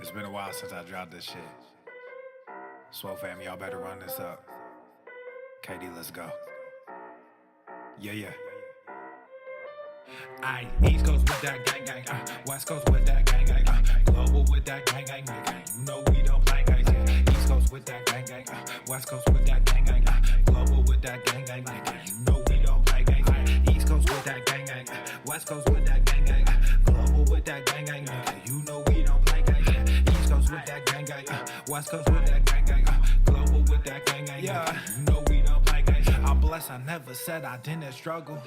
It's been a while since I dropped this shit. Swole fam, y'all better run this up. KD, let's go. Yeah. Aye, East Coast with that gang gang, West Coast with that gang gang, global with that gang gang, nigga. You know we don't play guys, yeah. East Coast with that gang gang, West Coast with that gang gang, global with that gang gang, nigga. You know we don't play guys, yeah. East Coast with that gang gang, West Coast with that gang gang, global with that gang gang, nigga. You know we don't play guys, yeah. East Coast with that gang gang, West Coast with that gang gang, global with that gang gang, yeah. You know we don't play guys. I'm blessed, I never said I didn't struggle.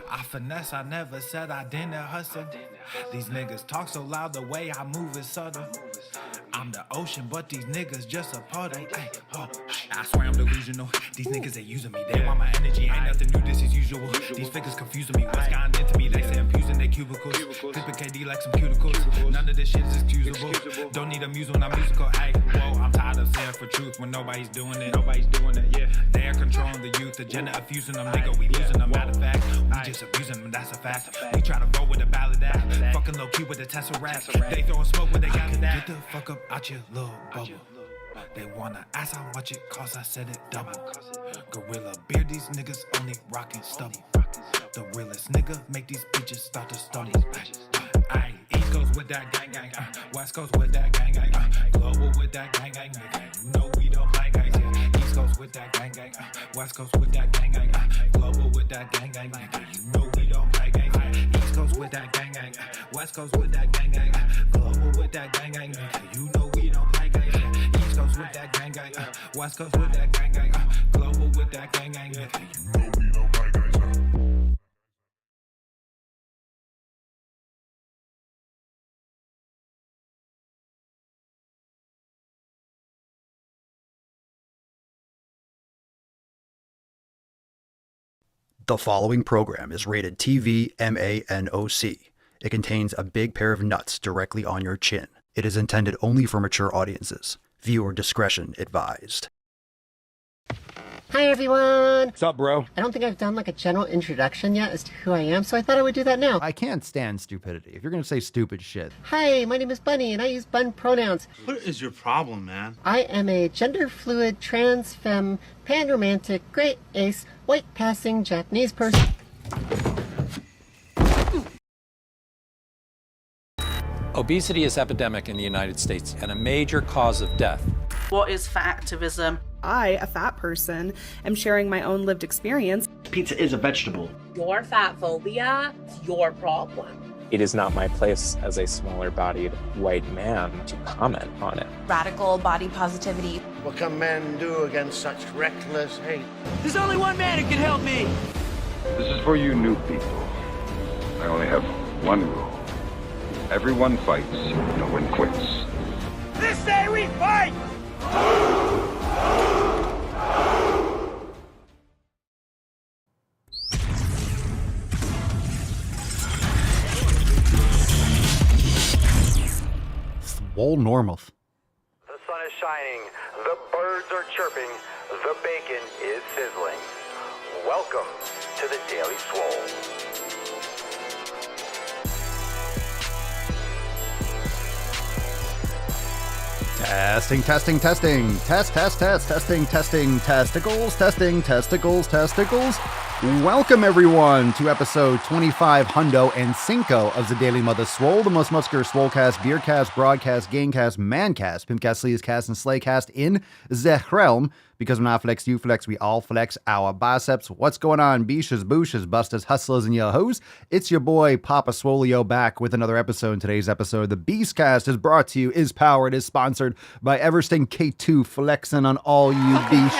I finesse, I never said I didn't hustle. These niggas talk so loud, the way I move is subtle. I'm the ocean, but these niggas just a puddle. Ay, oh, I swear I'm delusional. These niggas, they using me. They want my energy, ain't nothing new, this is usual. These figures confusing me, what's gotten into me? They say I'm using their cubicles. Clipping KD like some cuticles. None of this shit is excusable. Don't need a muse when I'm musical. Ay, whoa, I'm tired of saying for truth when nobody's doing it. Yeah. They're controlling the youth, agenda of fusing them, nigga. We losing them, matter of fact. We just abusing them, that's a fact. We try to roll with a ballad act. Fucking low key with the Tesseract. They throwing smoke when they got it at. Get the fuck up out your little bubble. They wanna ask how much it costs, I said it double. Gorilla beard, these niggas only rockin' stubble. The realest nigga make these bitches start to stumble. Aye, East Coast with that gang gang, West Coast with that gang gang, global with that gang gang, nigga. You know we don't play guys, yeah. East Coast with that gang gang, West Coast with that gang gang, global with that gang gang, nigga. You know we don't play guys, yeah. East Coast with that gang gang, West Coast with that gang gang, global with that gang gang, nigga. You know we don't play guys, yeah. East Coast with that gang gang, West Coast with that gang gang, global with that gang gang, nigga. You know we don't play guys, yeah. The following program is rated TV MANOC. It contains a big pair of nuts directly on your chin. It is intended only for mature audiences. Viewer discretion advised. Hi everyone! What's up, bro? I don't think I've done like a general introduction yet as to who I am, so I thought I would do that now. I can't stand stupidity. If you're gonna say stupid shit. Hi, my name is Bunny and I use bun pronouns. What is your problem, man? I am a gender fluid, trans, femme, pan-romantic, great ace, white passing Japanese person. Obesity is epidemic in the United States and a major cause of death. What is fat activism? I, a fat person, am sharing my own lived experience. Pizza is a vegetable. Your fat phobia is your problem. It is not my place as a smaller-bodied white man to comment on it. Radical body positivity. What can men do against such reckless hate? There's only one man who can help me. This is for you new people. I only have one rule. Everyone fights, no one quits. This day we fight! Swole Normus. The sun is shining, the birds are chirping, the bacon is sizzling. Welcome to the Daily Swole. Testing. Testing, testicles. Welcome, everyone, to episode 25 Hundo and Cinco of the Daily Mother Swole, the most muscular swolecast, beercast, broadcast, gamecast, mancast, pimpcast, sleazecast, and slaycast in the realm. Because when I flex, you flex, we all flex our biceps. What's going on, beaches, booshes, busters, hustlers, and yo-hos? It's your boy, Papa Swolio, back with another episode. In today's episode, the Beastcast is brought to you, is powered, is sponsored by Eversting K2, flexing on all you beasts.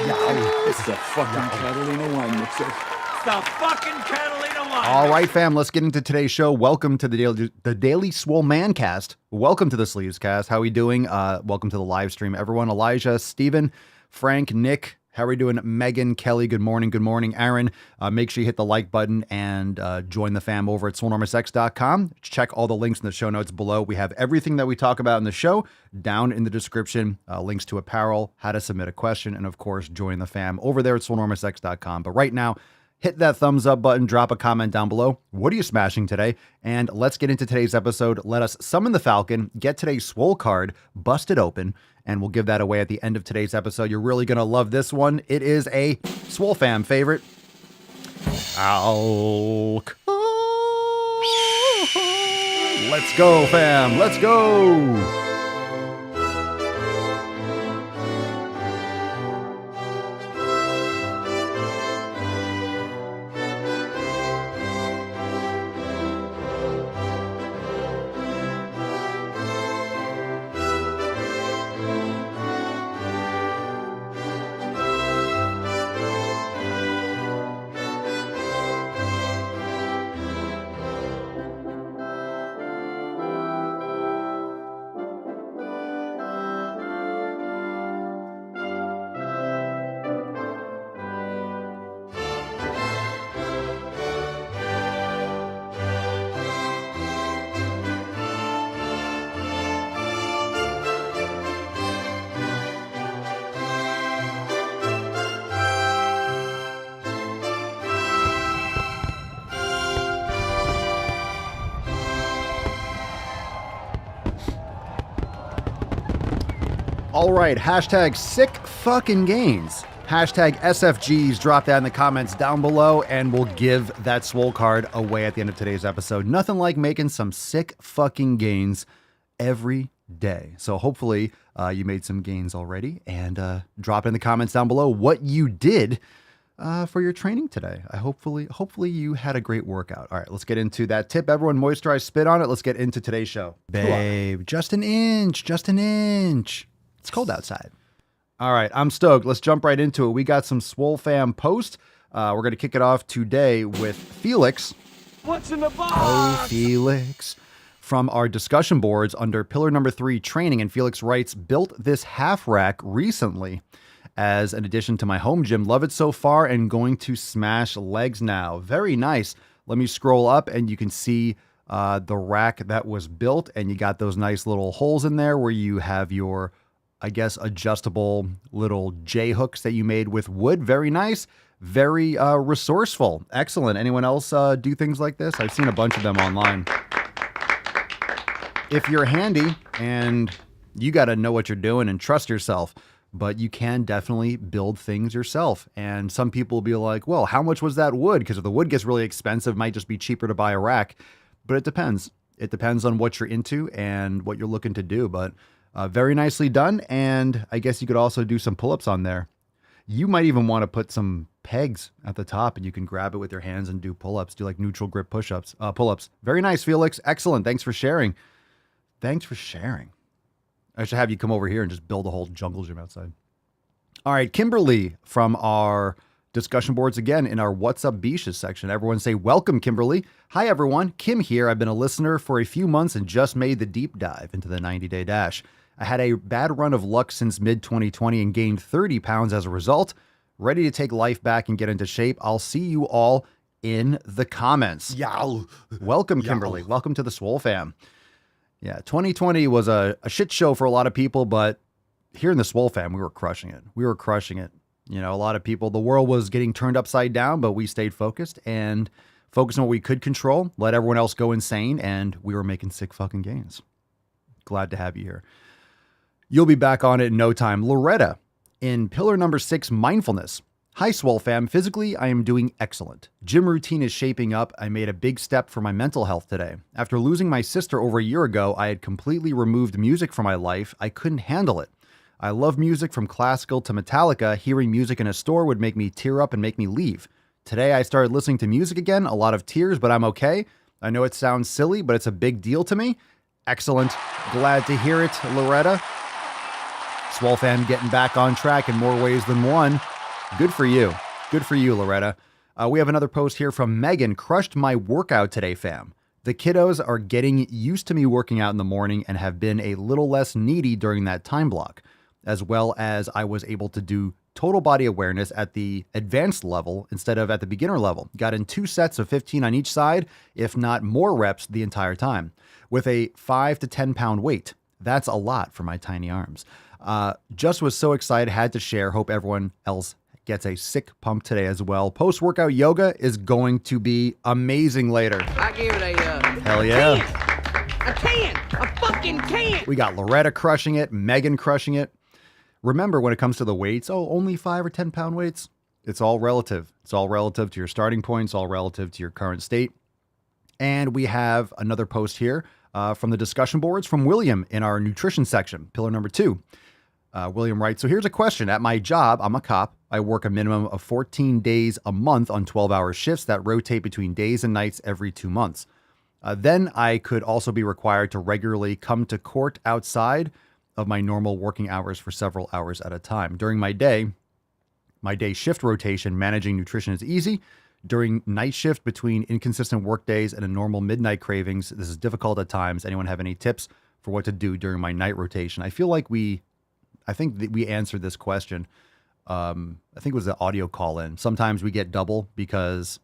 It's the fucking Catalina wine mixer. It's the fucking Catalina wine. All right, fam, let's get into today's show. Welcome to the Daily Swole Mancast. Welcome to the Sleevescast. How are we doing? Welcome to the live stream, everyone. Elijah, Steven, Frank, Nick, how are we doing? Megan, Kelly, good morning. Good morning, Aaron. Make sure you hit the like button and join the fam over at swolenormusx.com. Check all the links in the show notes below. We have everything that we talk about in the show down in the description. Links to apparel, how to submit a question, and of course, join the fam over there at swolenormusx.com. But right now, hit that thumbs up button, drop a comment down below. What are you smashing today? And let's get into today's episode. Let us summon the Falcon, get today's Swole card, bust it open, and we'll give that away at the end of today's episode. You're really going to love this one. It is a Swole fam favorite. Let's go, fam. Let's go. All right, hashtag sick fucking gains. Hashtag SFGs, drop that in the comments down below, and we'll give that Swole card away at the end of today's episode. Nothing like making some sick fucking gains every day. So hopefully you made some gains already, and drop in the comments down below what you did for your training today. Hopefully you had a great workout. All right, let's get into that tip. Everyone moisturize, spit on it. Let's get into today's show. Babe, just an inch. It's cold outside. All right, I'm stoked. Let's jump right into it. We got some Swole fam post. We're going to kick it off today with Felix. What's in the box? Oh, Felix. From our discussion boards under pillar number 3, training. And Felix writes, built this half rack recently as an addition to my home gym. Love it so far and going to smash legs now. Very nice. Let me scroll up and you can see the rack that was built. And you got those nice little holes in there where you have your, I guess, adjustable little J hooks that you made with wood. Very nice. Very resourceful. Excellent. Anyone else do things like this? I've seen a bunch of them online. If you're handy, and you got to know what you're doing and trust yourself, but you can definitely build things yourself. And some people will be like, well, how much was that wood? Because if the wood gets really expensive, it might just be cheaper to buy a rack. But it depends. It depends on what you're into and what you're looking to do. But very nicely done, and I guess you could also do some pull-ups on there. You might even want to put some pegs at the top, and you can grab it with your hands and do pull-ups, do like neutral grip push-ups, pull-ups. Very nice, Felix. Excellent. Thanks for sharing. I should have you come over here and just build a whole jungle gym outside. All right, Kimberly from our discussion boards again in our What's Up Beaches section. Everyone say welcome, Kimberly. Hi, everyone. Kim here. I've been a listener for a few months and just made the deep dive into the 90-day dash. I had a bad run of luck since mid-2020 and gained 30 pounds as a result. Ready to take life back and get into shape. I'll see you all in the comments. Yow. Welcome, Kimberly. Welcome to the Swole fam. Yeah, 2020 was a shit show for a lot of people, but here in the Swole fam, we were crushing it. You know, a lot of people, the world was getting turned upside down, but we stayed focused and focused on what we could control, let everyone else go insane, and we were making sick fucking gains. Glad to have you here. You'll be back on it in no time. Loretta, in pillar number 6, mindfulness. Hi, Swole fam. Physically, I am doing excellent. Gym routine is shaping up. I made a big step for my mental health today. After losing my sister over a year ago, I had completely removed music from my life. I couldn't handle it. I love music from classical to Metallica. Hearing music in a store would make me tear up and make me leave. Today, I started listening to music again. A lot of tears, but I'm okay. I know it sounds silly, but it's a big deal to me. Excellent. Glad to hear it, Loretta. Swole fam getting back on track in more ways than one. Good for you. Good for you, Loretta. We have another post here from Megan. Crushed my workout today, fam. The kiddos are getting used to me working out in the morning and have been a little less needy during that time block, as well as I was able to do total body awareness at the advanced level instead of at the beginner level. Got in 2 sets of 15 on each side, if not more reps the entire time, with a 5 to 10 pound weight. That's a lot for my tiny arms. Just was so excited, had to share. Hope everyone else gets a sick pump today as well. Post-workout yoga is going to be amazing later. I give it a hell yeah. I fucking can. We got Loretta crushing it, Megan crushing it. Remember, when it comes to the weights, only 5 or 10 pound weights. It's all relative. It's all relative to your starting points, all relative to your current state. And we have another post here from the discussion boards from William in our nutrition section, pillar number 2. William writes, so here's a question. At my job, I'm a cop. I work a minimum of 14 days a month on 12-hour shifts that rotate between days and nights every 2 months. Then I could also be required to regularly come to court outside of my normal working hours for several hours at a time. During my day shift rotation, managing nutrition is easy. During night shift between inconsistent work days and a normal midnight cravings, this is difficult at times. Anyone have any tips for what to do during my night rotation? I think that we answered this question. I think it was the audio call in. Sometimes we get double because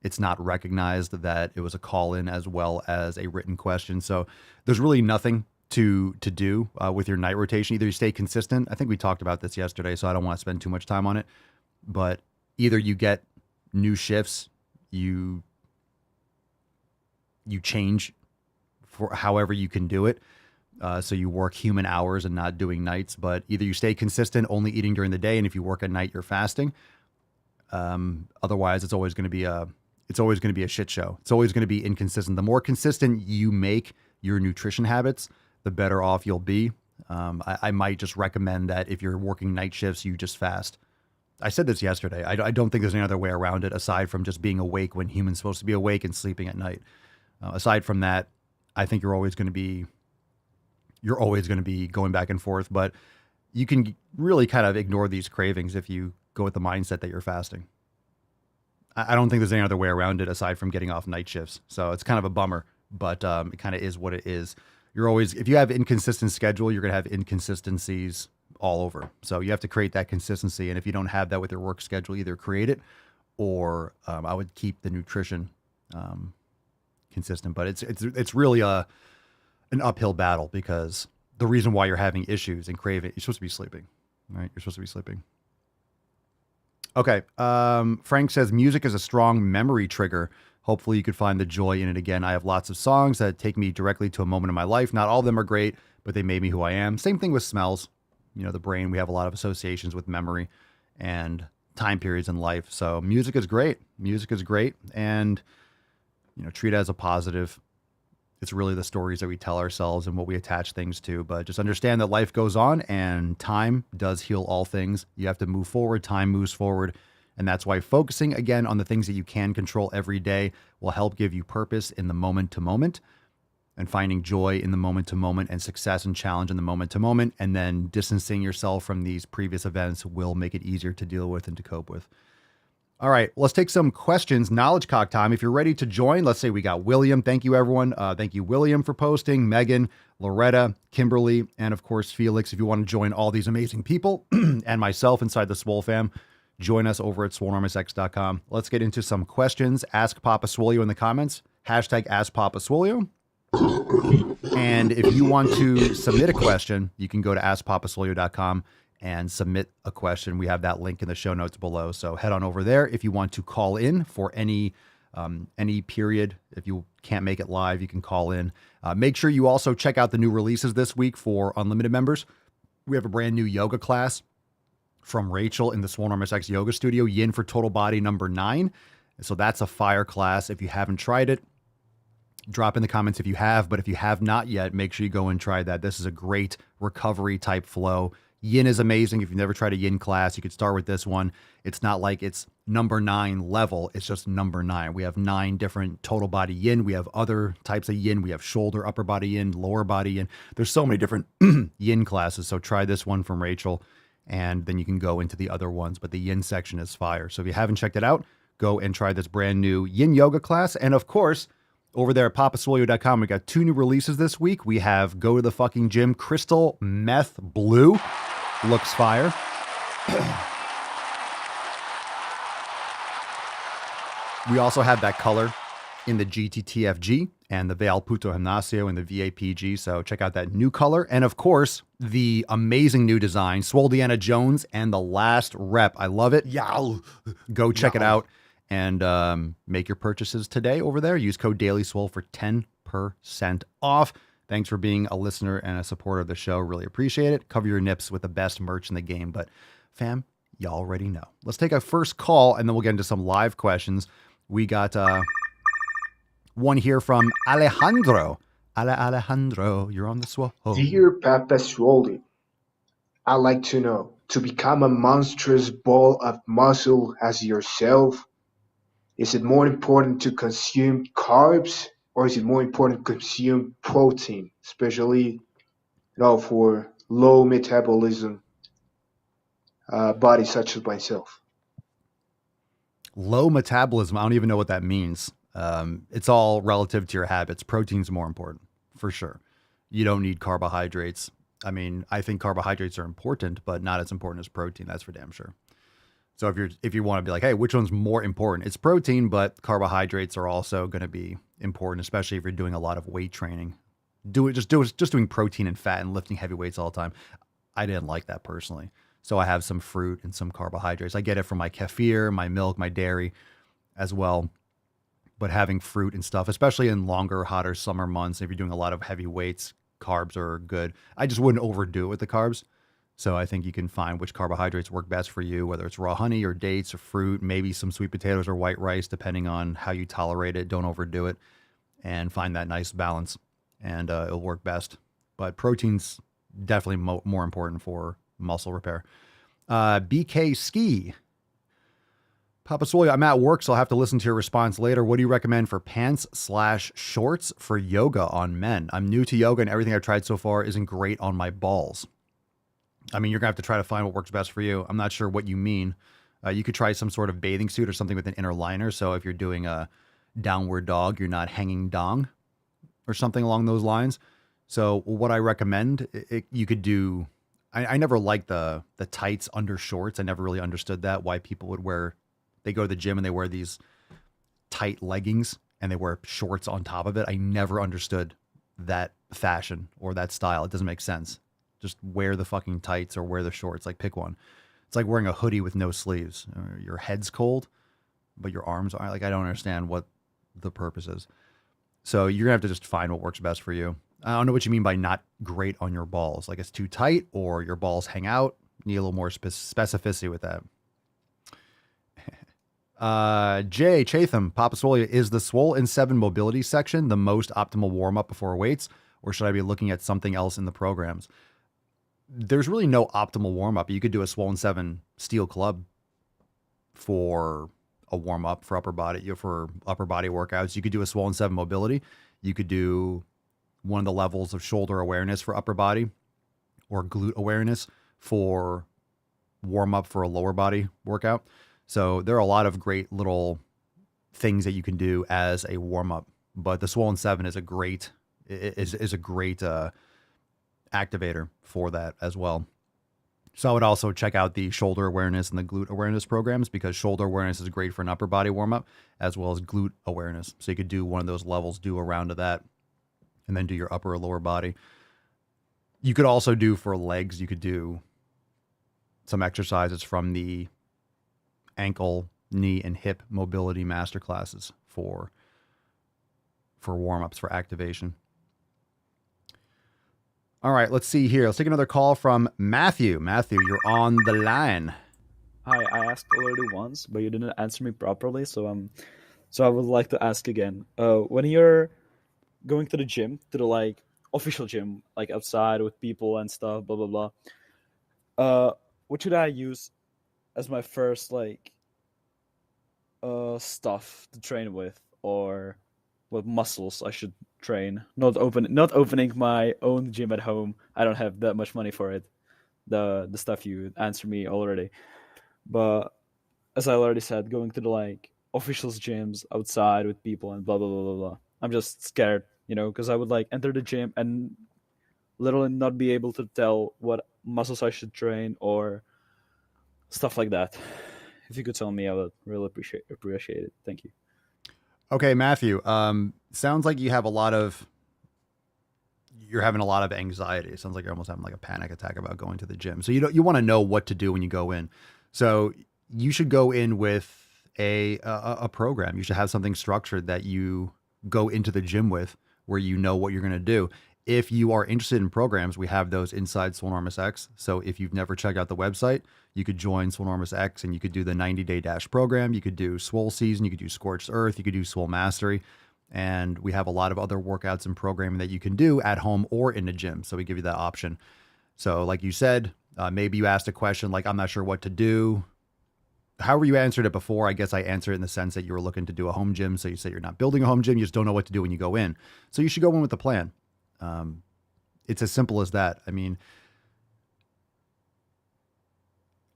it's not recognized that it was a call in as well as a written question. So there's really nothing to do with your night rotation. Either you stay consistent. I think we talked about this yesterday, so I don't want to spend too much time on it. But either you get new shifts, you change for however you can do it. So you work human hours and not doing nights, but either you stay consistent, only eating during the day, and if you work at night, you're fasting. Otherwise, it's always going to be a shit show. It's always going to be inconsistent. The more consistent you make your nutrition habits, the better off you'll be. I might just recommend that if you're working night shifts, you just fast. I said this yesterday. I don't think there's any other way around it aside from just being awake when humans supposed to be awake and sleeping at night. Aside from that, I think you're always going to be going back and forth, but you can really kind of ignore these cravings if you go with the mindset that you're fasting. I don't think there's any other way around it aside from getting off night shifts. So it's kind of a bummer, but it kind of is what it is. If you have inconsistent schedule, you're going to have inconsistencies all over. So you have to create that consistency. And if you don't have that with your work schedule, either create it or I would keep the nutrition consistent. But it's really an uphill battle because the reason why you're having issues and craving, you're supposed to be sleeping, right? You're supposed to be sleeping. Okay. Frank says music is a strong memory trigger. Hopefully you could find the joy in it again. I have lots of songs that take me directly to a moment in my life. Not all of them are great, but they made me who I am. Same thing with smells. You know, the brain, we have a lot of associations with memory and time periods in life. So music is great. Music is great. And, you know, treat it as a positive. It's really the stories that we tell ourselves and what we attach things to. But just understand that life goes on and time does heal all things. You have to move forward. Time moves forward. And that's why focusing again on the things that you can control every day will help give you purpose in the moment to moment, and finding joy in the moment to moment and success and challenge in the moment to moment. And then distancing yourself from these previous events will make it easier to deal with and to cope with. All right, let's take some questions. Knowledge Cock time. If you're ready to join, let's say we got William. Thank you, everyone. Thank you, William, for posting. Megan, Loretta, Kimberly, and of course, Felix. If you want to join all these amazing people and myself inside the Swole fam, join us over at swolenormousx.com. Let's get into some questions. Ask Papa Swolio in the comments. Hashtag Ask Papa Swolio. And if you want to submit a question, you can go to askpapaswolio.com and submit a question. We have that link in the show notes below. So head on over there. If you want to call in for any period, if you can't make it live, you can call in. Make sure you also check out the new releases this week for Unlimited members. We have a brand new yoga class from Rachel in the Swole Enormous X Yoga Studio, Yin for Total Body number 9. So that's a fire class. If you haven't tried it, drop in the comments if you have. But if you have not yet, make sure you go and try that. This is a great recovery type flow. Yin is amazing. If you've never tried a Yin class, you could start with this one. It's not like it's number 9 level. It's just number 9. We have 9 different total body Yin. We have other types of Yin. We have shoulder, upper body Yin, lower body Yin. There's so many different Yin classes. So try this one from Rachel, and then you can go into the other ones. But the Yin section is fire. So if you haven't checked it out, go and try this brand new Yin yoga class. And of course, over there at papaswolio.com, we got 2 new releases this week. We have Go to the Fucking Gym Crystal Meth Blue. Looks fire. We also have that color in the GTTFG. and the Veal Puto Gimnasio and the VAPG. So check out that new color. And of course, the amazing new design, Swole Deanna Jones and the Last Rep. I love it. Yow. Go check it out and make your purchases today over there. Use code DailySwole for 10% off. Thanks for being a listener and a supporter of the show. Really appreciate it. Cover your nips with the best merch in the game. But fam, you already know. Let's take a first call and then we'll get into some live questions. We got one here from Alejandro. Alejandro, you're on the Swole. Dear Papa Swole, I'd like to know, to become a monstrous ball of muscle as yourself, is it more important to consume carbs or is it more important to consume protein, especially for low metabolism bodies such as myself? Low metabolism, I don't even know what that means. It's all relative to your habits. Protein's more important, for sure. You don't need carbohydrates. I mean, I think carbohydrates are important, but not as important as protein. That's for damn sure. So if you want to be like, hey, which one's more important? It's protein, but carbohydrates are also going to be important, especially if you're doing a lot of weight training. Just doing protein and fat and lifting heavy weights all the time. I didn't like that personally. So I have some fruit and some carbohydrates. I get it from my kefir, my milk, my dairy as well. But having fruit and stuff, especially in longer, hotter summer months, if you're doing a lot of heavy weights, carbs are good. I just wouldn't overdo it with the carbs. So I think you can find which carbohydrates work best for you, whether it's raw honey or dates or fruit, maybe some sweet potatoes or white rice, depending on how you tolerate it. Don't overdo it and find that nice balance and it'll work best. But protein's definitely more important for muscle repair. BK Ski. Papa Swole, I'm at work, so I'll have to listen to your response later. What do you recommend for pants/shorts for yoga on men? I'm new to yoga and everything I've tried so far isn't great on my balls. I mean, you're going to have to try to find what works best for you. I'm not sure what you mean. You could try some sort of bathing suit or something with an inner liner. So if you're doing a downward dog, you're not hanging dong or something along those lines. So what I recommend, you could do, I never liked the tights under shorts. I never really understood that, why people would they go to the gym and they wear these tight leggings and they wear shorts on top of it. I never understood that fashion or that style. It doesn't make sense. Just wear the fucking tights or wear the shorts. Like, pick one. It's like wearing a hoodie with no sleeves. Your head's cold, but your arms aren't. Like, I don't understand what the purpose is. So you're going to have to just find what works best for you. I don't know what you mean by not great on your balls. Like, it's too tight or your balls hang out. You need a little more specificity with that. Jay Chatham, Papa Swole, is the Swole in 7 mobility section the most optimal warm-up before weights, or should I be looking at something else in the programs? There's really no optimal warm-up. You could do a Swole in 7 steel club for a warm-up for upper body workouts. You could do a Swole in 7 mobility. You could do one of the levels of shoulder awareness for upper body or glute awareness for warm-up for a lower body workout. So there are a lot of great little things that you can do as a warm-up, but the Swole in 7 is a great activator for that as well. So I would also check out the shoulder awareness and the glute awareness programs, because shoulder awareness is great for an upper body warm-up as well as glute awareness. So you could do one of those levels, do a round of that, and then do your upper or lower body. You could also do for legs, you could do some exercises from the ankle, knee, and hip mobility masterclasses for warm-ups, for activation. All right, let's see here. Let's take another call from Matthew. Matthew, you're on the line. Hi, I asked already once, but you didn't answer me properly, so I would like to ask again. When you're going to the gym, to the official gym, like outside with people and stuff, blah blah blah. What should I use as my first stuff to train with, or what muscles I should train? Not opening my own gym at home. I don't have that much money for it. The stuff you answered me already. But as I already said, going to the officials gyms outside with people and blah blah blah blah blah. I'm just scared, because I would enter the gym and literally not be able to tell what muscles I should train or stuff like that. If you could tell me, I would really appreciate it. Thank you. Okay, Matthew. Sounds like you're having a lot of anxiety. It sounds like you're almost having like a panic attack about going to the gym. So you want to know what to do when you go in. So you should go in with a program. You should have something structured that you go into the gym with, where you know what you're going to do. If you are interested in programs, we have those inside Swolenormous X. So if you've never checked out the website, you could join Swolenormous X and you could do the 90-day dash program. You could do Swole Season. You could do Scorched Earth. You could do Swole Mastery. And we have a lot of other workouts and programming that you can do at home or in the gym. So we give you that option. So like you said, maybe you asked a question like, I'm not sure what to do. However you answered it before, I guess I answered it in the sense that you were looking to do a home gym. So you say you're not building a home gym. You just don't know what to do when you go in. So you should go in with a plan. It's as simple as that. I mean,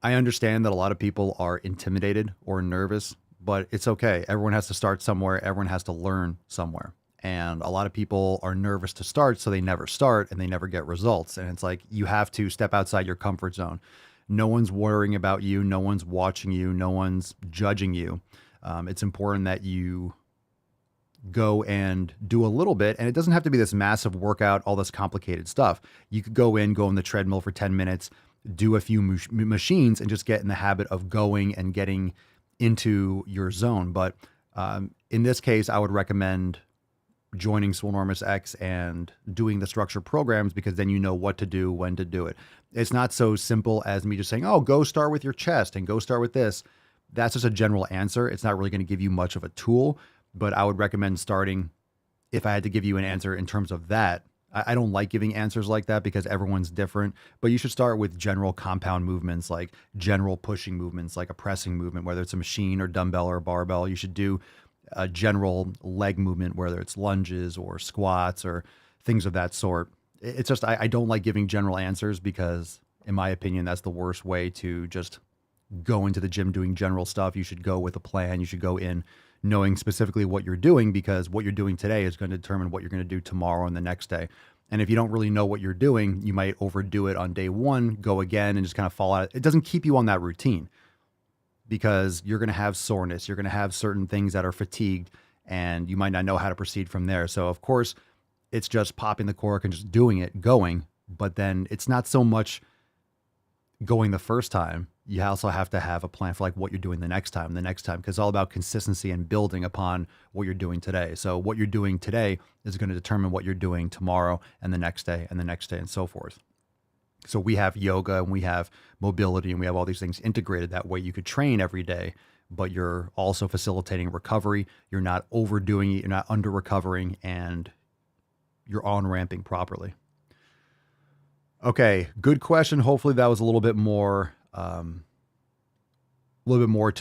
I understand that a lot of people are intimidated or nervous, but it's okay. Everyone has to start somewhere. Everyone has to learn somewhere. And a lot of people are nervous to start, so they never start and they never get results. And it's like, you have to step outside your comfort zone. No one's worrying about you. No one's watching you. No one's judging you. It's important that you go and do a little bit. And it doesn't have to be this massive workout, all this complicated stuff. You could go on the treadmill for 10 minutes, do a few machines, and just get in the habit of going and getting into your zone. But in this case, I would recommend joining Swolenormous X and doing the structured programs, because then you know what to do, when to do it. It's not so simple as me just saying, oh, go start with your chest and go start with this. That's just a general answer. It's not really going to give you much of a tool, but I would recommend starting, if I had to give you an answer in terms of that. I don't like giving answers like that because everyone's different, but you should start with general compound movements, like general pushing movements, like a pressing movement, whether it's a machine or dumbbell or barbell. You should do a general leg movement, whether it's lunges or squats or things of that sort. It's just, I don't like giving general answers because, in my opinion, that's the worst way to just go into the gym doing general stuff. You should go with a plan. You should go in knowing specifically what you're doing, because what you're doing today is going to determine what you're going to do tomorrow and the next day. And if you don't really know what you're doing, you might overdo it on day one, go again, and just kind of fall out. It doesn't keep you on that routine, because you're going to have soreness. You're going to have certain things that are fatigued, and you might not know how to proceed from there. So of course, it's just popping the cork and just doing it, going. But then it's not so much going the first time. You also have to have a plan for like what you're doing the next time, because it's all about consistency and building upon what you're doing today. So what you're doing today is going to determine what you're doing tomorrow and the next day and the next day and so forth. So we have yoga and we have mobility and we have all these things integrated. That way you could train every day, but you're also facilitating recovery. You're not overdoing it. You're not under recovering, and you're on ramping properly. Okay. Good question. Hopefully that was a little bit more to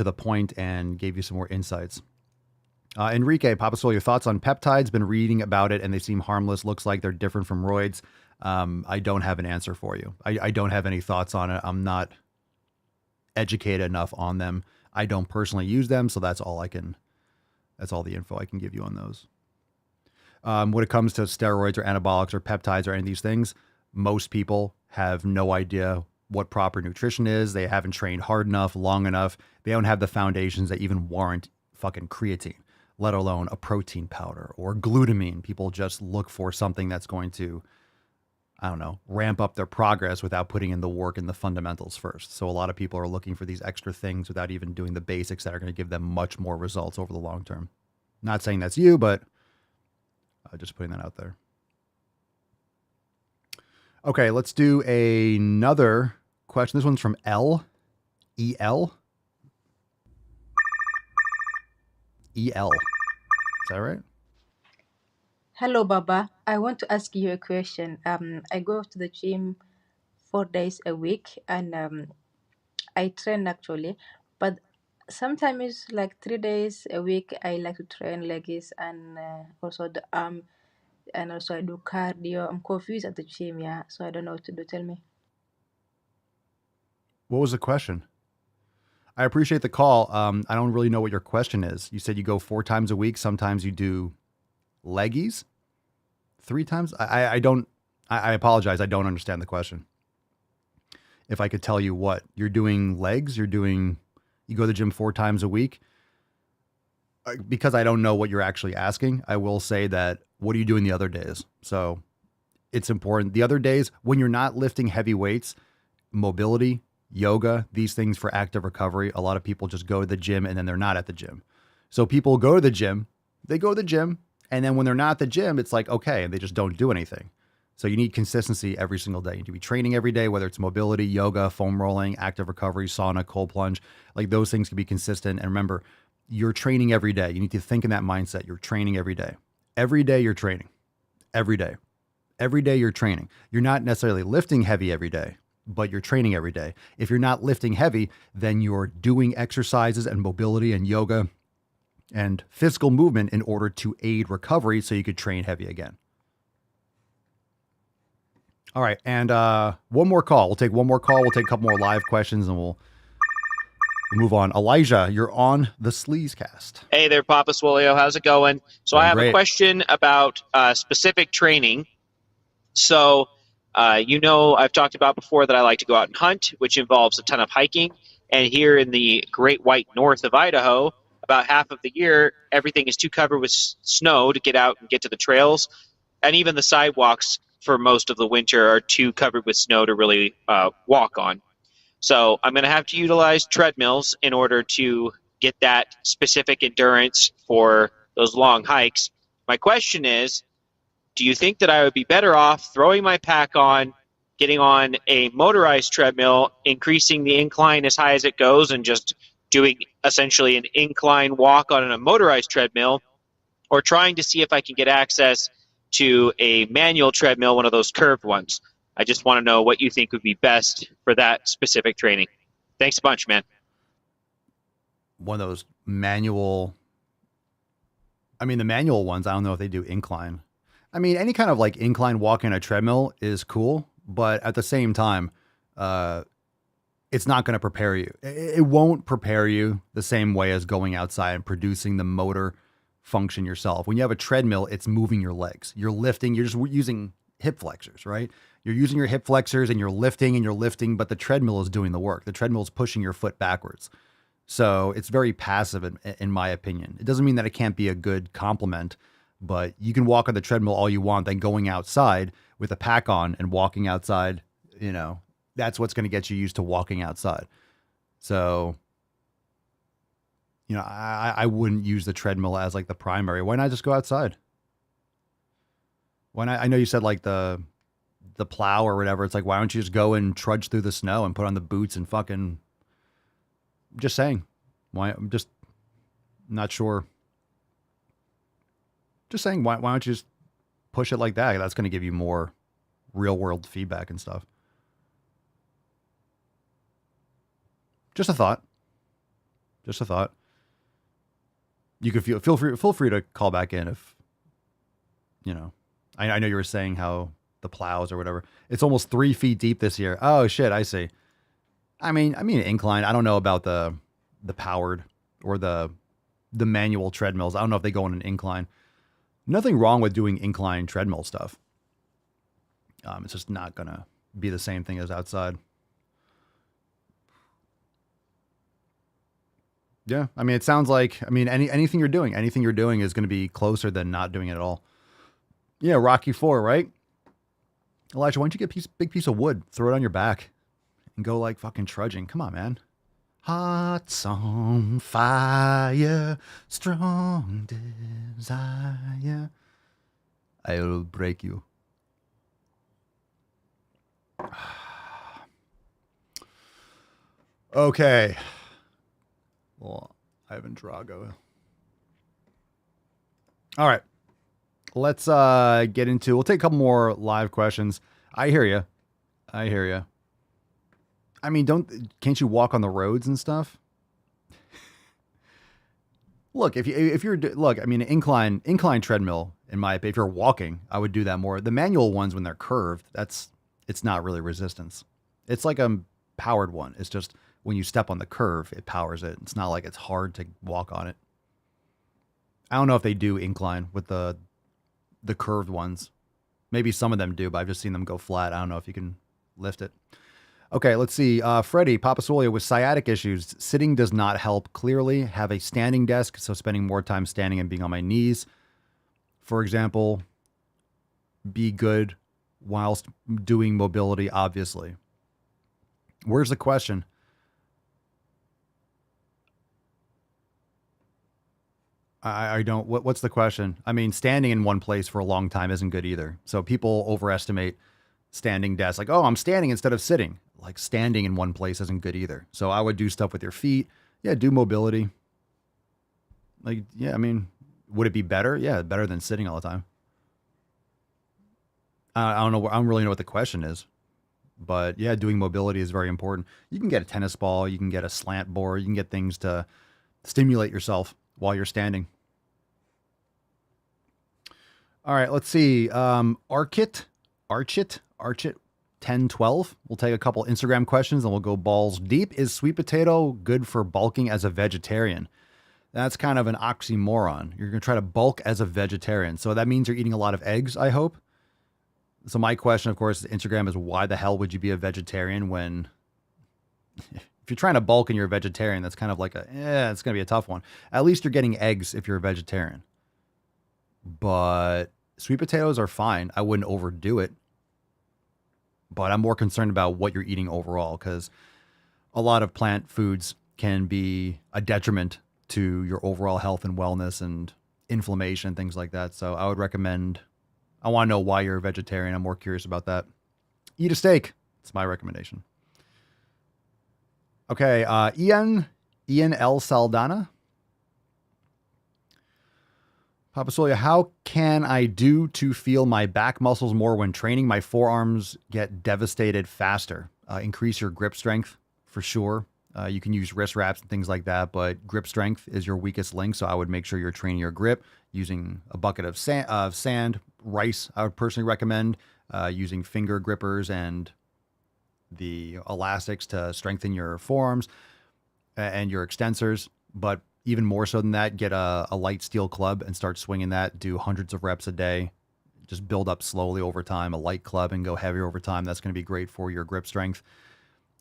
the point and gave you some more insights. Enrique, Papa Swole, your thoughts on peptides? Been reading about it and they seem harmless. Looks like they're different from roids. I don't have an answer for you. I don't have any thoughts on it. I'm not educated enough on them. I don't personally use them, so that's all the info I can give you on those. When it comes to steroids or anabolics or peptides or any of these things, most people have no idea what proper nutrition is. They haven't trained hard enough, long enough. They don't have the foundations that even warrant fucking creatine, let alone a protein powder or glutamine. People just look for something that's going to, I don't know, ramp up their progress without putting in the work and the fundamentals first. So a lot of people are looking for these extra things without even doing the basics that are going to give them much more results over the long term. Not saying that's you, but just putting that out there. Okay, let's do another question. This one's from L. E-L. E-L. Is that right? Hello, Baba. I want to ask you a question. I go to the gym 4 days a week, and I train actually, but sometimes like 3 days a week I like to train legs and also the arm, and also I do cardio. I'm confused at the gym, yeah, so I don't know what to do. Tell me. What was the question? I appreciate the call. I don't really know what your question is. You said you go 4 times a week. Sometimes you do leggies 3 times. I apologize. I don't understand the question. If I could tell you what you're doing, legs, you go to the gym 4 times a week. because I don't know what you're actually asking, I will say that what are you doing the other days? So it's important. The other days, when you're not lifting heavy weights, mobility, yoga, these things for active recovery, a lot of people just go to the gym and then they're not at the gym. So people go to the gym, and then when they're not at the gym, it's like, okay, and they just don't do anything. So you need consistency every single day. You need to be training every day, whether it's mobility, yoga, foam rolling, active recovery, sauna, cold plunge, like those things can be consistent. And remember, you're training every day. You need to think in that mindset. You're training every day. Every day you're training. Every day. Every day you're training. You're not necessarily lifting heavy every day, but you're training every day. If you're not lifting heavy, then you're doing exercises and mobility and yoga and physical movement in order to aid recovery so you could train heavy again. All right. And one more call. We'll take one more call. We'll take a couple more live questions and we'll move on. Elijah, you're on the Sleazecast. Hey there, Papa Swolio. How's it going? So I have a question about specific training. So, I've talked about before that I like to go out and hunt, which involves a ton of hiking. And here in the Great White North of Idaho, about half of the year, everything is too covered with snow to get out and get to the trails. And even the sidewalks for most of the winter are too covered with snow to really walk on. So I'm going to have to utilize treadmills in order to get that specific endurance for those long hikes. My question is, do you think that I would be better off throwing my pack on, getting on a motorized treadmill, increasing the incline as high as it goes, and just doing essentially an incline walk on a motorized treadmill, or trying to see if I can get access to a manual treadmill, one of those curved ones? I just want to know what you think would be best for that specific training. Thanks a bunch, man. One of those manual, the manual ones, I don't know if they do incline. Any kind of like incline walk in a treadmill is cool, but at the same time, it's not going to prepare you. It won't prepare you the same way as going outside and producing the motor function yourself. When you have a treadmill, it's moving your legs. You're lifting, you're just using hip flexors, right? You're using your hip flexors and you're lifting, but the treadmill is doing the work. The treadmill is pushing your foot backwards. So it's very passive in my opinion. It doesn't mean that it can't be a good complement, but you can walk on the treadmill all you want, then going outside with a pack on and walking outside, that's what's going to get you used to walking outside. So, I wouldn't use the treadmill as like the primary. Why not just go outside? Why not? I know you said like the plow or whatever. It's like, why don't you just go and trudge through the snow and put on the boots and fucking, just saying. Why? I'm just not sure. Just saying, why don't you just push it like that? That's going to give you more real world feedback and stuff. Just a thought. You could feel free to call back in if, I know you were saying how the plows or whatever, it's almost 3 feet deep this year. Oh shit. I see. Incline. I don't know about the powered or the manual treadmills. I don't know if they go on an incline. Nothing wrong with doing incline treadmill stuff. It's just not going to be the same thing as outside. Yeah. It sounds like, anything you're doing is going to be closer than not doing it at all. Yeah. Rocky 4, right? Elijah, why don't you get a big piece of wood, throw it on your back and go like fucking trudging. Come on, man. Hearts on fire, strong desire. I'll break you. Okay. Well, Ivan Drago. All right. Let's get into, we'll take a couple more live questions. I hear you. Can't you walk on the roads and stuff? Look, an incline treadmill, in my opinion, if you're walking, I would do that more. The manual ones, when they're curved, it's not really resistance. It's like a powered one. It's just when you step on the curve, it powers it. It's not like it's hard to walk on it. I don't know if they do incline with the curved ones. Maybe some of them do, but I've just seen them go flat. I don't know if you can lift it. Okay, let's see. Freddie, Papasolia, with sciatic issues, sitting does not help. Clearly, have a standing desk, so spending more time standing and being on my knees. For example, be good whilst doing mobility, obviously. Where's the question? I don't, what's the question? I mean, standing in one place for a long time isn't good either. So people overestimate standing desks. Like, oh, I'm standing instead of sitting. Like standing in one place isn't good either. So I would do stuff with your feet. Yeah, do mobility. Like, yeah, I mean, would it be better? Yeah, better than sitting all the time. I don't know. I don't really know what the question is. But yeah, doing mobility is very important. You can get a tennis ball. You can get a slant board. You can get things to stimulate yourself while you're standing. All right, let's see. Archit 1012. We'll take a couple Instagram questions and we'll go balls deep. Is sweet potato good for bulking as a vegetarian? That's kind of an oxymoron. You're going to try to bulk as a vegetarian. So that means you're eating a lot of eggs, I hope. So my question, of course, Instagram is why the hell would you be a vegetarian when if you're trying to bulk and you're a vegetarian, that's kind of like it's going to be a tough one. At least you're getting eggs if you're a vegetarian. But sweet potatoes are fine. I wouldn't overdo it. But I'm more concerned about what you're eating overall because a lot of plant foods can be a detriment to your overall health and wellness and inflammation and things like that. So I would recommend, I want to know why you're a vegetarian. I'm more curious about that. Eat a steak. It's my recommendation. Okay. Ian L. Saldana. Papasolia, how can I do to feel my back muscles more when training? My forearms get devastated faster. Increase your grip strength for sure. You can use wrist wraps and things like that, but grip strength is your weakest link. So I would make sure you're training your grip using a bucket of sand, rice. I would personally recommend using finger grippers and the elastics to strengthen your forearms and your extensors. But even more so than that, get a light steel club and start swinging that. Do hundreds of reps a day. Just build up slowly over time, a light club and go heavier over time. That's going to be great for your grip strength.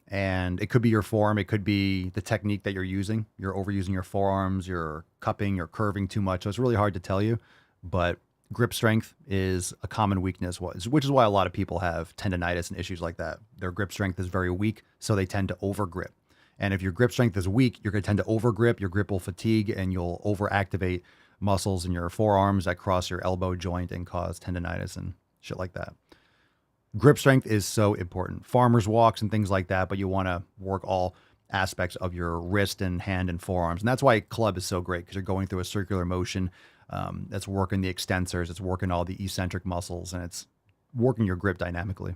And it could be your form. It could be the technique that you're using. You're overusing your forearms, you're cupping, you're curving too much. So it's really hard to tell you. But grip strength is a common weakness, which is why a lot of people have tendonitis and issues like that. Their grip strength is very weak, so they tend to overgrip. And if your grip strength is weak, you're going to tend to overgrip. Your grip will fatigue and you'll overactivate muscles in your forearms that cross your elbow joint and cause tendonitis and shit like that. Grip strength is so important. Farmer's walks and things like that, but you want to work all aspects of your wrist and hand and forearms. And that's why club is so great because you're going through a circular motion that's working the extensors, it's working all the eccentric muscles, and it's working your grip dynamically.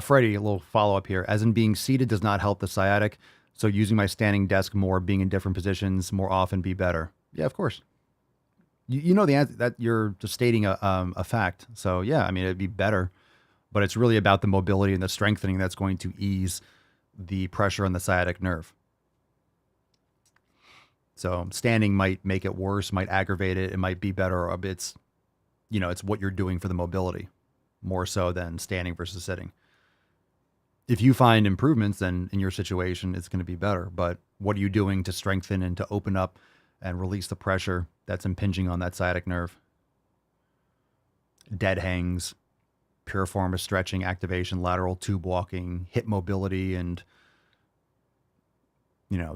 Freddie, a little follow-up here. As in being seated does not help the sciatic, so using my standing desk more, being in different positions more often be better. Yeah, of course. You know the answer, that you're just stating a fact. So yeah, I mean, it'd be better, but it's really about the mobility and the strengthening that's going to ease the pressure on the sciatic nerve. So standing might make it worse, might aggravate it. It might be better. It's what you're doing for the mobility more so than standing versus sitting. If you find improvements, then in your situation, it's going to be better. But what are you doing to strengthen and to open up and release the pressure that's impinging on that sciatic nerve? Dead hangs, piriformis stretching, activation, lateral tube walking, hip mobility, and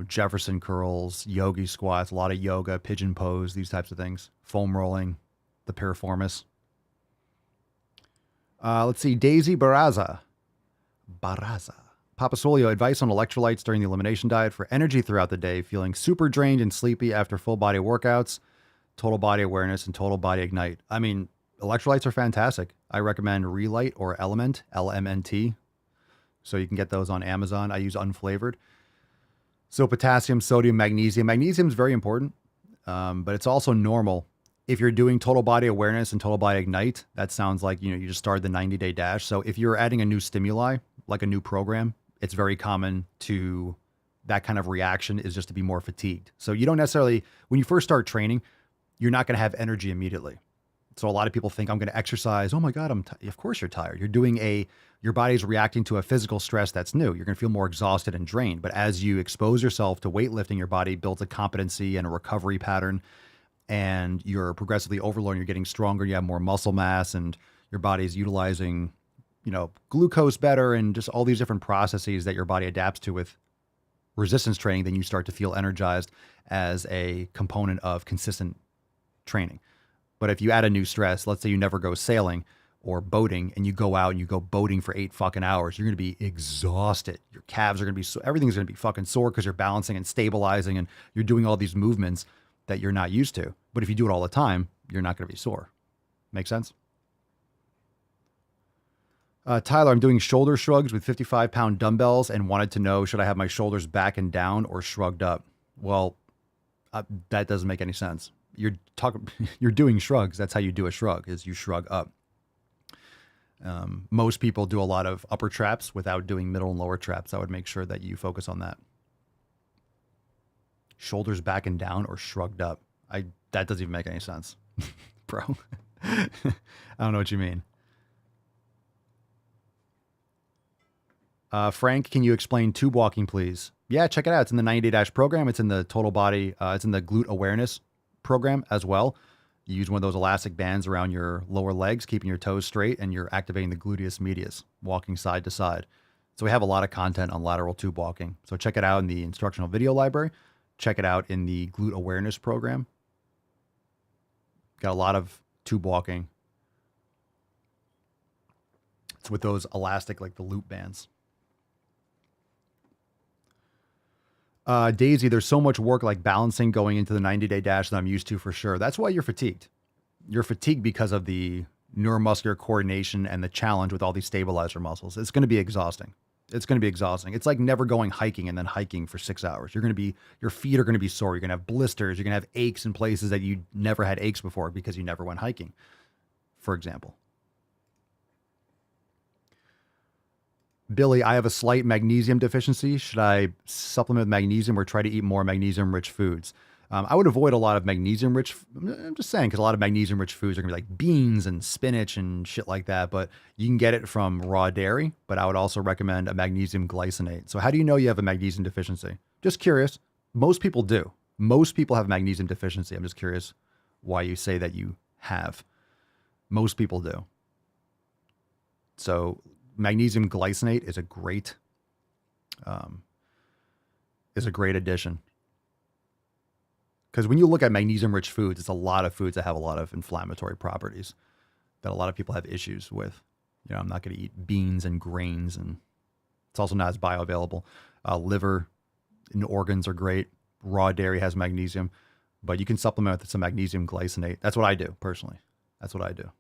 Jefferson curls, yogi squats, a lot of yoga, pigeon pose, these types of things. Foam rolling, the piriformis. Let's see, Daisy Baraza. Papasolio, advice on electrolytes during the elimination diet for energy throughout the day, feeling super drained and sleepy after full body workouts, total body awareness, and total body ignite. I mean, electrolytes are fantastic. I recommend Relight or Element, LMNT. So you can get those on Amazon. I use unflavored. So potassium, sodium, magnesium. Magnesium is very important, but it's also normal. If you're doing total body awareness and total body ignite, that sounds like, you just started the 90-day dash. So if you're adding a new stimuli, like a new program, it's very common to that kind of reaction is just to be more fatigued. So you don't necessarily, when you first start training, you're not going to have energy immediately. So a lot of people think I'm going to exercise. Oh my God, of course you're tired. Your body's reacting to a physical stress that's new. You're going to feel more exhausted and drained. But as you expose yourself to weightlifting, your body builds a competency and a recovery pattern, and you're progressively overloading. You're getting stronger. You have more muscle mass, and your body's utilizing, glucose better, and just all these different processes that your body adapts to with resistance training. Then you start to feel energized as a component of consistent training. But if you add a new stress, let's say you never go sailing or boating, and you go out and you go boating for 8 fucking hours, you're going to be exhausted. Your calves are going to be, everything's going to be fucking sore because you're balancing and stabilizing and you're doing all these movements that you're not used to. But if you do it all the time, you're not going to be sore. Make sense? Tyler, I'm doing shoulder shrugs with 55-pound dumbbells and wanted to know, should I have my shoulders back and down or shrugged up? Well, that doesn't make any sense. You're doing shrugs. That's how you do a shrug, is you shrug up. Most people do a lot of upper traps without doing middle and lower traps. I would make sure that you focus on that. Shoulders back and down or shrugged up. That doesn't even make any sense, bro. I don't know what you mean. Frank, can you explain tube walking, please? Yeah, check it out. It's in the 90-day Dash program. It's in the total body. It's in the glute awareness program as well. You use one of those elastic bands around your lower legs, keeping your toes straight, and you're activating the gluteus medius, walking side to side. So we have a lot of content on lateral tube walking. So check it out in the instructional video library. Check it out in the glute awareness program. Got a lot of tube walking. It's with those elastic, like the loop bands. Daisy, there's so much work like balancing going into the 90-day dash that I'm used to for sure. That's why you're fatigued. You're fatigued because of the neuromuscular coordination and the challenge with all these stabilizer muscles. It's going to be exhausting. It's going to be exhausting. It's like never going hiking and then hiking for 6 hours. Your feet are going to be sore. You're going to have blisters. You're going to have aches in places that you never had aches before because you never went hiking, for example. Billy, I have a slight magnesium deficiency. Should I supplement with magnesium or try to eat more magnesium-rich foods? I would avoid a lot of magnesium-rich. I'm just saying, because a lot of magnesium-rich foods are going to be like beans and spinach and shit like that. But you can get it from raw dairy. But I would also recommend a magnesium glycinate. So how do you know you have a magnesium deficiency? Just curious. Most people do. Most people have magnesium deficiency. I'm just curious why you say that you have. Most people do. So magnesium glycinate is a great addition. Because when you look at magnesium-rich foods, it's a lot of foods that have a lot of inflammatory properties that a lot of people have issues with. I'm not going to eat beans and grains, and it's also not as bioavailable. Liver and organs are great. Raw dairy has magnesium, but you can supplement with some magnesium glycinate. That's what I do, personally. That's what I do.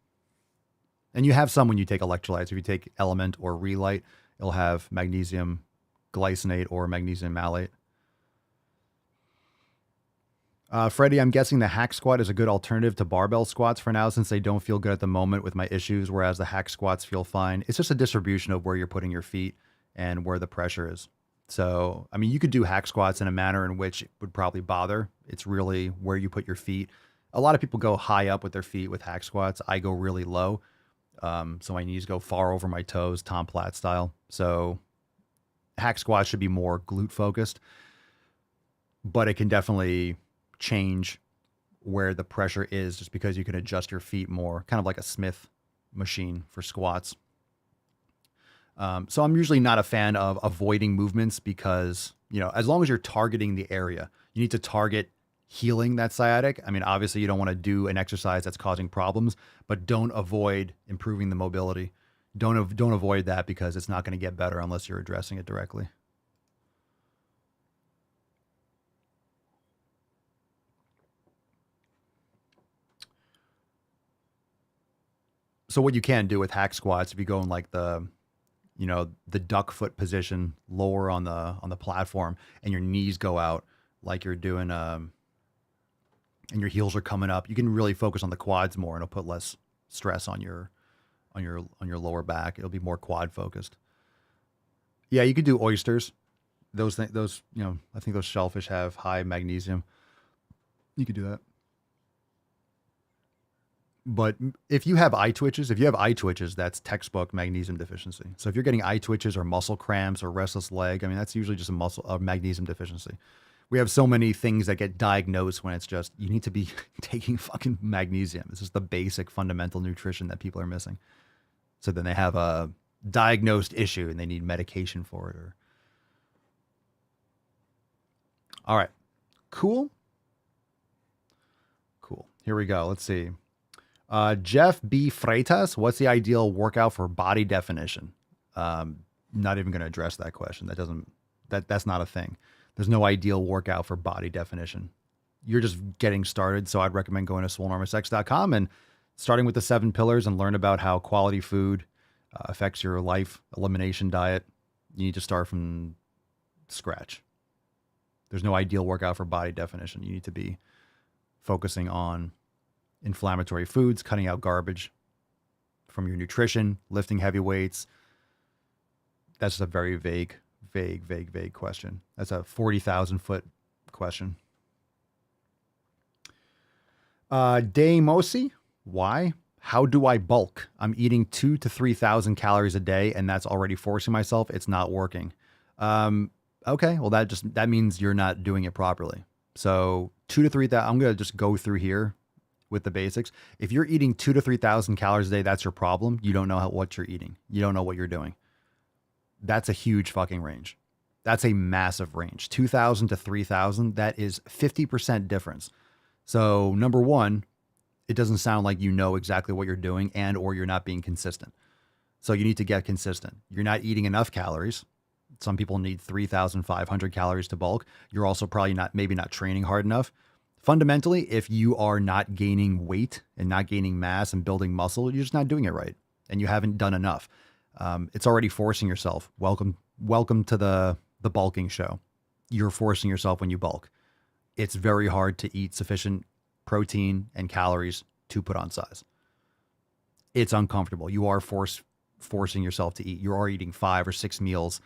And you have some when you take electrolytes. If you take Element or Relight, it'll have magnesium glycinate or magnesium malate. Freddie, I'm guessing the hack squat is a good alternative to barbell squats for now, since they don't feel good at the moment with my issues, whereas the hack squats feel fine. It's just a distribution of where you're putting your feet and where the pressure is. So, I mean, you could do hack squats in a manner in which it would probably bother. It's really where you put your feet. A lot of people go high up with their feet with hack squats. I go really low. So my knees go far over my toes, Tom Platt style. So hack squat should be more glute focused, but it can definitely change where the pressure is just because you can adjust your feet more, kind of like a Smith machine for squats. So I'm usually not a fan of avoiding movements because, as long as you're targeting the area, you need to target healing that sciatic. I mean, obviously you don't want to do an exercise that's causing problems, but don't avoid improving the mobility. Don't avoid that because it's not going to get better unless you're addressing it directly. So what you can do with hack squats, if you go in like the duck foot position, lower on the platform, and your knees go out like you're doing, and your heels are coming up, you can really focus on the quads more, and it'll put less stress on your lower back. It'll be more quad focused. Yeah, you could do oysters. I think those shellfish have high magnesium. You could do that. But if you have eye twitches, that's textbook magnesium deficiency. So if you're getting eye twitches or muscle cramps or restless leg, I mean, that's usually just a magnesium deficiency. We have so many things that get diagnosed when it's just, you need to be taking fucking magnesium. This is the basic fundamental nutrition that people are missing. So then they have a diagnosed issue and they need medication for it. All right. Cool. Here we go. Let's see. Jeff B. Freitas, what's the ideal workout for body definition? Not even going to address that question. That's not a thing. There's no ideal workout for body definition. You're just getting started. So I'd recommend going to swolenormousx.com and starting with the 7 pillars and learn about how quality food affects your life, elimination diet. You need to start from scratch. There's no ideal workout for body definition. You need to be focusing on inflammatory foods, cutting out garbage from your nutrition, lifting heavy weights. That's a very vague question. That's a 40,000 foot question. Day Mosi, why? How do I bulk? I'm eating 2,000 to 3,000 calories a day, and that's already forcing myself. It's not working. Okay, well that means you're not doing it properly. So 2,000 to 3,000. I'm gonna just go through here with the basics. If you're eating 2,000 to 3,000 calories a day, that's your problem. You don't know what you're eating. You don't know what you're doing. That's a huge fucking range. That's a massive range. 2,000 to 3,000. That is 50% difference. So number one, it doesn't sound like you know exactly what you're doing or you're not being consistent. So you need to get consistent. You're not eating enough calories. Some people need 3,500 calories to bulk. You're also probably maybe not training hard enough. Fundamentally, if you are not gaining weight and not gaining mass and building muscle, you're just not doing it right. And you haven't done enough. It's already forcing yourself. Welcome to the bulking show. You're forcing yourself when you bulk. It's very hard to eat sufficient protein and calories to put on size. It's uncomfortable. You are forcing yourself to eat. You are eating 5 or 6 meals.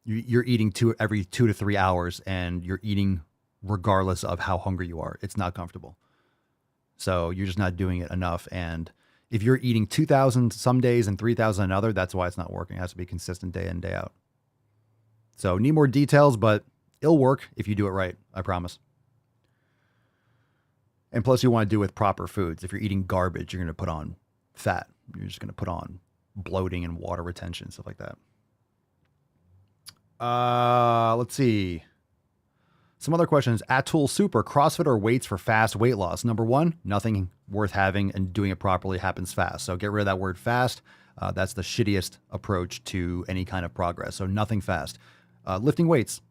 You're eating every 2 to 3 hours, and you're eating regardless of how hungry you are. It's not comfortable. So you're just not doing it enough. And if you're eating 2,000 some days and 3,000 another, that's why it's not working. It has to be consistent day in, day out. So need more details, but it'll work if you do it right. I promise. And plus you want to do it with proper foods. If you're eating garbage, you're going to put on fat. You're just going to put on bloating and water retention, stuff like that. Let's see. Some other questions. Atul Super, CrossFit or weights for fast weight loss? Number one, nothing worth having and doing it properly happens fast. So get rid of that word fast. That's the shittiest approach to any kind of progress. So nothing fast. Lifting weights.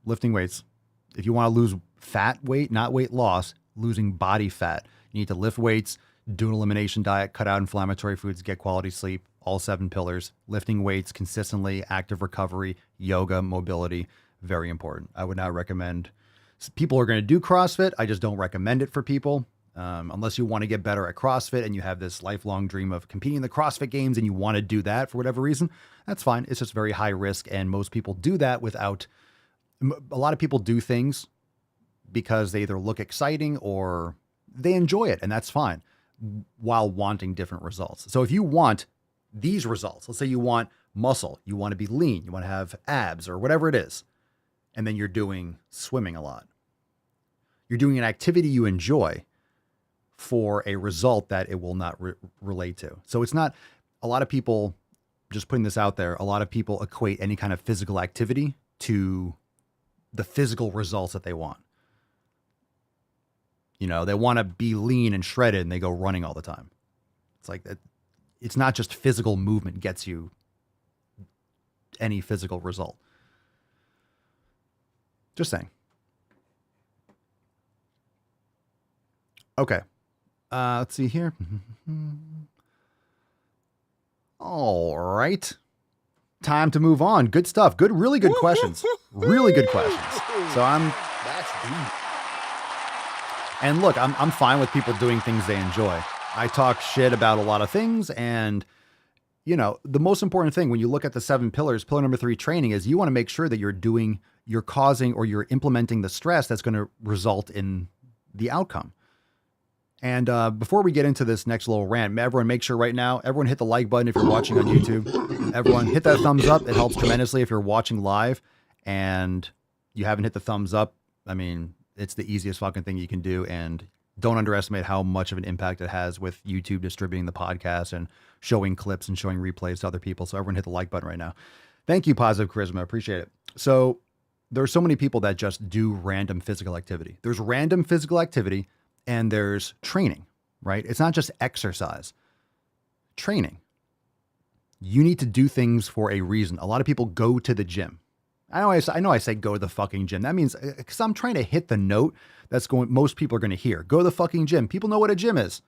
If you want to lose fat weight, not weight loss, losing body fat, you need to lift weights, do an elimination diet, cut out inflammatory foods, get quality sleep, all 7 pillars, lifting weights consistently, active recovery, yoga, mobility, very important. I would not recommend. People are going to do CrossFit. I just don't recommend it for people. Unless you want to get better at CrossFit and you have this lifelong dream of competing in the CrossFit games and you want to do that for whatever reason, that's fine. It's just very high risk. And most people do that a lot of people do things because they either look exciting or they enjoy it, and that's fine, while wanting different results. So if you want these results, let's say you want muscle, you want to be lean, you want to have abs or whatever it is, and then you're doing swimming a lot. You're doing an activity you enjoy for a result that it will not relate to. So it's not, a lot of people, just putting this out there, a lot of people equate any kind of physical activity to the physical results that they want. You know, they want to be lean and shredded and they go running all the time. It's like that. It's not just physical movement gets you any physical result. Just saying. Okay. Let's see here. All right. Time to move on. Good stuff. Really good questions. Really good questions. So that's deep. And look, I'm fine with people doing things they enjoy. I talk shit about a lot of things, and you know, the most important thing when you look at the 7 pillars, pillar number 3, training, is you want to make sure that you're causing or you're implementing the stress that's going to result in the outcome. And before we get into this next little rant, everyone make sure right now, everyone hit the like button if you're watching on YouTube. Everyone hit that thumbs up. It helps tremendously if you're watching live and you haven't hit the thumbs up. I mean, it's the easiest fucking thing you can do. And don't underestimate how much of an impact it has with YouTube distributing the podcast and showing clips and showing replays to other people. So everyone hit the like button right now. Thank you, Positive Charisma. Appreciate it. So there's so many people that just do random physical activity. There's random physical activity and there's training, right? It's not just exercise. Training. You need to do things for a reason. A lot of people go to the gym. I know I say go to the fucking gym. That means, because I'm trying to hit the note that's going, most people are going to hear. Go to the fucking gym. People know what a gym is.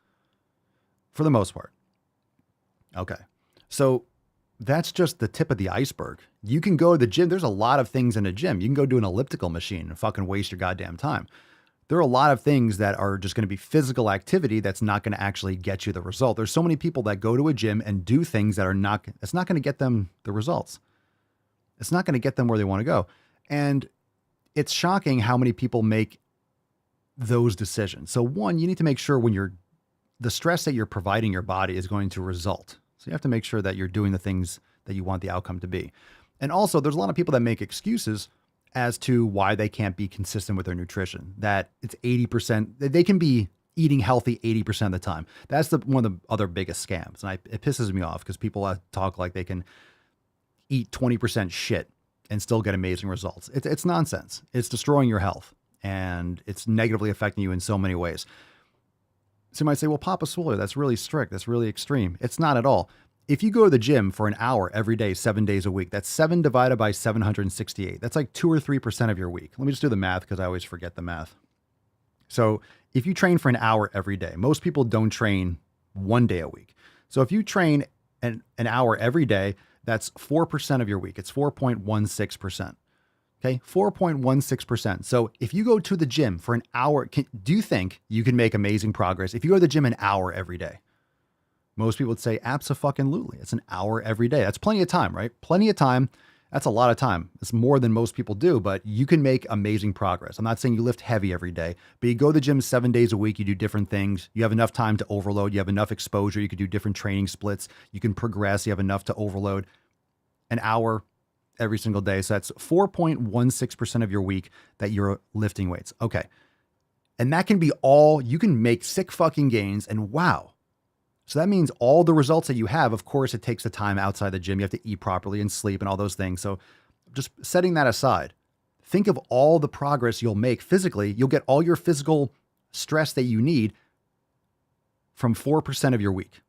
For the most part. Okay. So that's just the tip of the iceberg. You can go to the gym. There's a lot of things in a gym. You can go do an elliptical machine and fucking waste your goddamn time. There are a lot of things that are just going to be physical activity that's not going to actually get you the result. There's so many people that go to a gym and do things that it's not going to get them the results. It's not going to get them where they want to go. And it's shocking how many people make those decisions. So one, you need to make sure the stress that you're providing your body is going to result. So you have to make sure that you're doing the things that you want the outcome to be. And also there's a lot of people that make excuses as to why they can't be consistent with their nutrition, that it's 80%, they can be eating healthy 80% of the time. That's one of the other biggest scams. And it pisses me off because people talk like they can eat 20% shit and still get amazing results. It's nonsense. It's destroying your health and it's negatively affecting you in so many ways. So you might say, well, Papa Swole, that's really strict. That's really extreme. It's not at all. If you go to the gym for an hour every day, 7 days a week, that's 7 divided by 768. That's like 2 or 3% of your week. Let me just do the math because I always forget the math. So if you train for an hour every day, most people don't train 1 day a week. So if you train an hour every day, that's 4% of your week. It's 4.16%. Okay, 4.16%. So if you go to the gym for an hour, do you think you can make amazing progress if you go to the gym an hour every day? Most people would say, abso-fucking-lutely. It's an hour every day. That's plenty of time, right? Plenty of time. That's a lot of time. It's more than most people do, but you can make amazing progress. I'm not saying you lift heavy every day, but you go to the gym 7 days a week. You do different things. You have enough time to overload. You have enough exposure. You can do different training splits. You can progress. You have enough to overload. An hour every single day. So that's 4.16% of your week that you're lifting weights. Okay. And that can be you can make sick fucking gains and wow. So that means all the results that you have, of course, it takes the time outside the gym. You have to eat properly and sleep and all those things. So just setting that aside, think of all the progress you'll make physically. You'll get all your physical stress that you need from 4% of your week.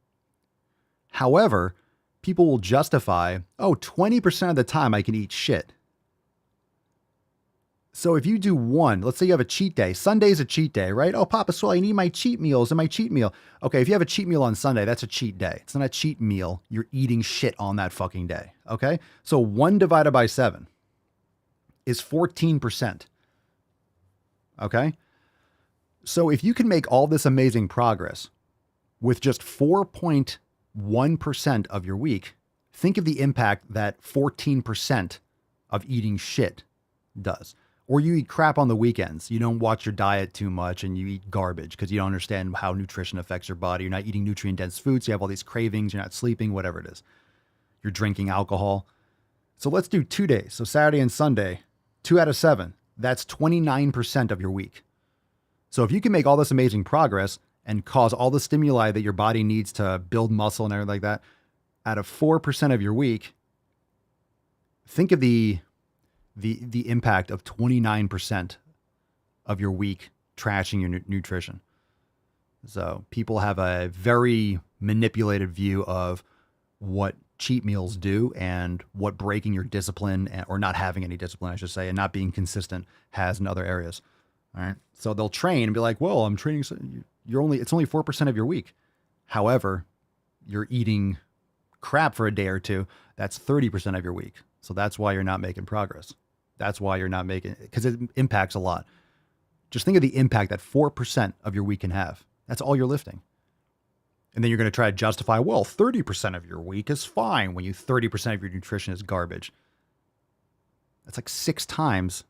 However, people will justify, 20% of the time I can eat shit. So if you do let's say you have a cheat day. Sunday's a cheat day, right? Oh, Papa Swole, I need my cheat meals and my cheat meal. Okay, if you have a cheat meal on Sunday, that's a cheat day. It's not a cheat meal. You're eating shit on that fucking day, okay? So 1 divided by 7 is 14%, okay? So if you can make all this amazing progress with just 4.1% of your week, think of the impact that 14% of eating shit does. Or you eat crap on the weekends. You don't watch your diet too much and you eat garbage because you don't understand how nutrition affects your body. You're not eating nutrient-dense foods. You have all these cravings. You're not sleeping, whatever it is. You're drinking alcohol. So let's do 2 days. So Saturday and Sunday, 2 out of 7. That's 29% of your week. So if you can make all this amazing progress and cause all the stimuli that your body needs to build muscle and everything like that, out of 4% of your week, think of the impact of 29% of your week trashing your nutrition. So people have a very manipulated view of what cheat meals do and what breaking your discipline or not having any discipline, I should say, and not being consistent has in other areas. All right. So they'll train and be like, well, I'm training. It's only 4% of your week. However, you're eating crap for a day or two. That's 30% of your week. So that's why you're not making progress. That's why you're not making it, because it impacts a lot. Just think of the impact that 4% of your week can have. That's all you're lifting. And then you're going to try to justify, 30% of your week is fine when 30% of your nutrition is garbage. That's like 6 times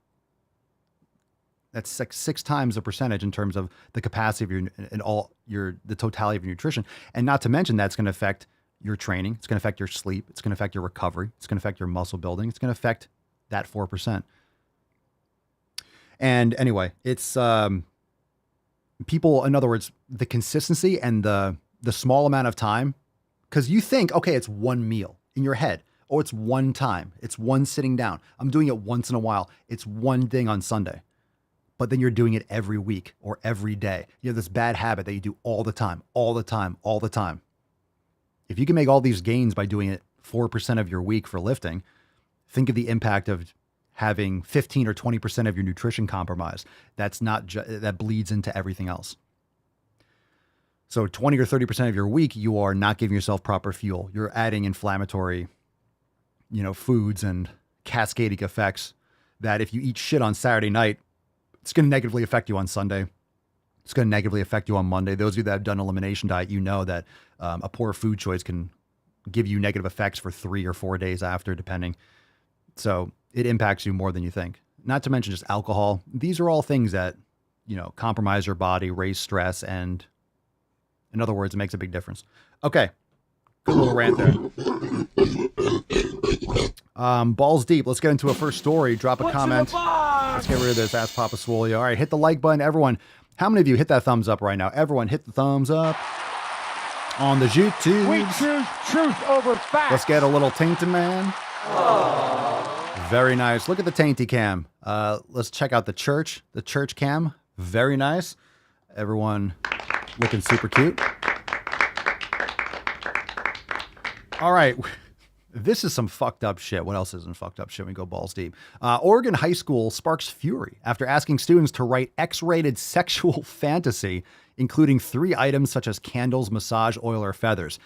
That's like 6 times the percentage in terms of the capacity of the totality of your nutrition. And not to mention that's going to affect your training. It's going to affect your sleep. It's going to affect your recovery. It's going to affect your muscle building. It's going to affect that 4%. And anyway, it's people, in other words, the consistency and the small amount of time, because you think, okay, it's one meal in your head. Oh, it's one time. It's one sitting down. I'm doing it once in a while. It's one thing on Sunday. But then you're doing it every week or every day. You have this bad habit that you do all the time, all the time, all the time. If you can make all these gains by doing it 4% of your week for lifting, think of the impact of having 15 or 20% of your nutrition compromised. That's not that bleeds into everything else. So 20 or 30% of your week, you are not giving yourself proper fuel. You're adding inflammatory, foods and cascading effects that if you eat shit on Saturday night, it's going to negatively affect you on Sunday. It's going to negatively affect you on Monday. Those of you that have done elimination diet, you know that a poor food choice can give you negative effects for 3 or 4 days after, depending. So it impacts you more than you think. Not to mention just alcohol. These are all things that, compromise your body, raise stress, and in other words, it makes a big difference. Okay. Good little rant there. Balls deep. Let's get into a first story. Drop a comment. Let's get rid of this. Ask Papa Swole. All right, hit the like button, everyone. How many of you hit that thumbs up right now? Everyone, hit the thumbs up on the YouTube. We choose truth over fact. Let's get a little tainted man. Very nice. Look at the tainty cam. Let's check out the church cam. Very nice. Everyone looking super cute. All right. This is some fucked up shit. What else isn't fucked up shit? We go balls deep. Oregon high school sparks fury after asking students to write X-rated sexual fantasy, including 3 items such as candles, massage oil, or feathers.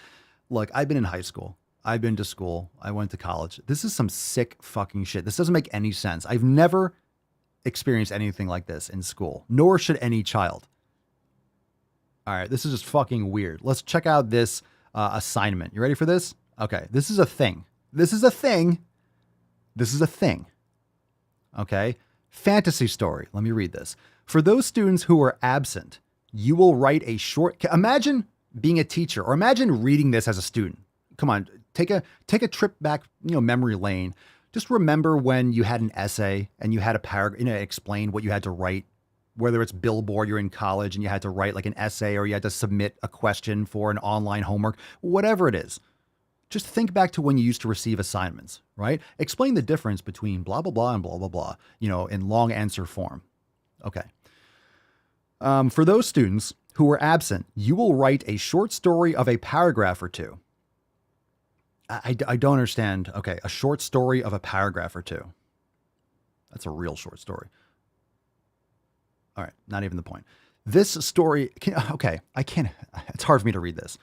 Look, I've been in high school. I've been to school. I went to college. This is some sick fucking shit. This doesn't make any sense. I've never experienced anything like this in school, nor should any child. All right, this is just fucking weird. Let's check out this assignment. You ready for this? Okay, this is a thing. This is a thing. This is a thing. Okay, fantasy story. Let me read this. For those students who are absent, you will write a short... Imagine being a teacher, or imagine reading this as a student. Come on, take a trip back, memory lane. Just remember when you had an essay and you had a paragraph, explain what you had to write. Whether it's Billboard, you're in college and you had to write like an essay, or you had to submit a question for an online homework, whatever it is. Just think back to when you used to receive assignments, right? Explain the difference between blah, blah, blah and blah, blah, blah, in long answer form. Okay. For those students who were absent, you will write a short story of a paragraph or 2. I don't understand. Okay. A short story of a paragraph or 2. That's a real short story. All right. Not even the point. This story, it's hard for me to read this.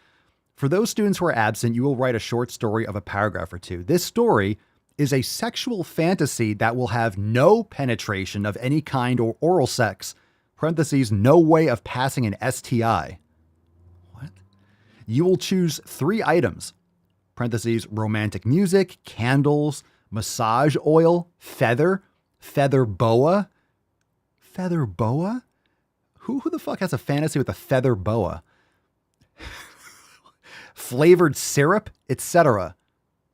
For those students who are absent, you will write a short story of a paragraph or 2. This story is a sexual fantasy that will have no penetration of any kind or oral sex, parentheses, no way of passing an STI. What? You will choose 3 items, parentheses, romantic music, candles, massage oil, feather boa. Feather boa? Who the fuck has a fantasy with a feather boa? Flavored syrup, etc.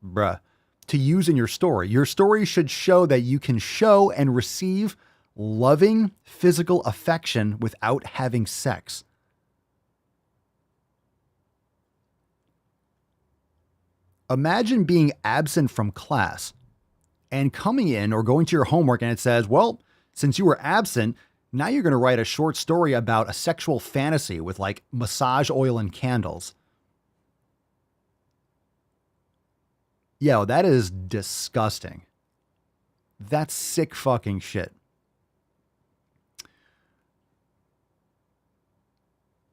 Bruh. To use in your story. Your story should show that you can show and receive loving physical affection without having sex. Imagine being absent from class and coming in or going to your homework and it says, well, since you were absent, now you're going to write a short story about a sexual fantasy with like massage oil and candles. Yo, that is disgusting. That's sick fucking shit.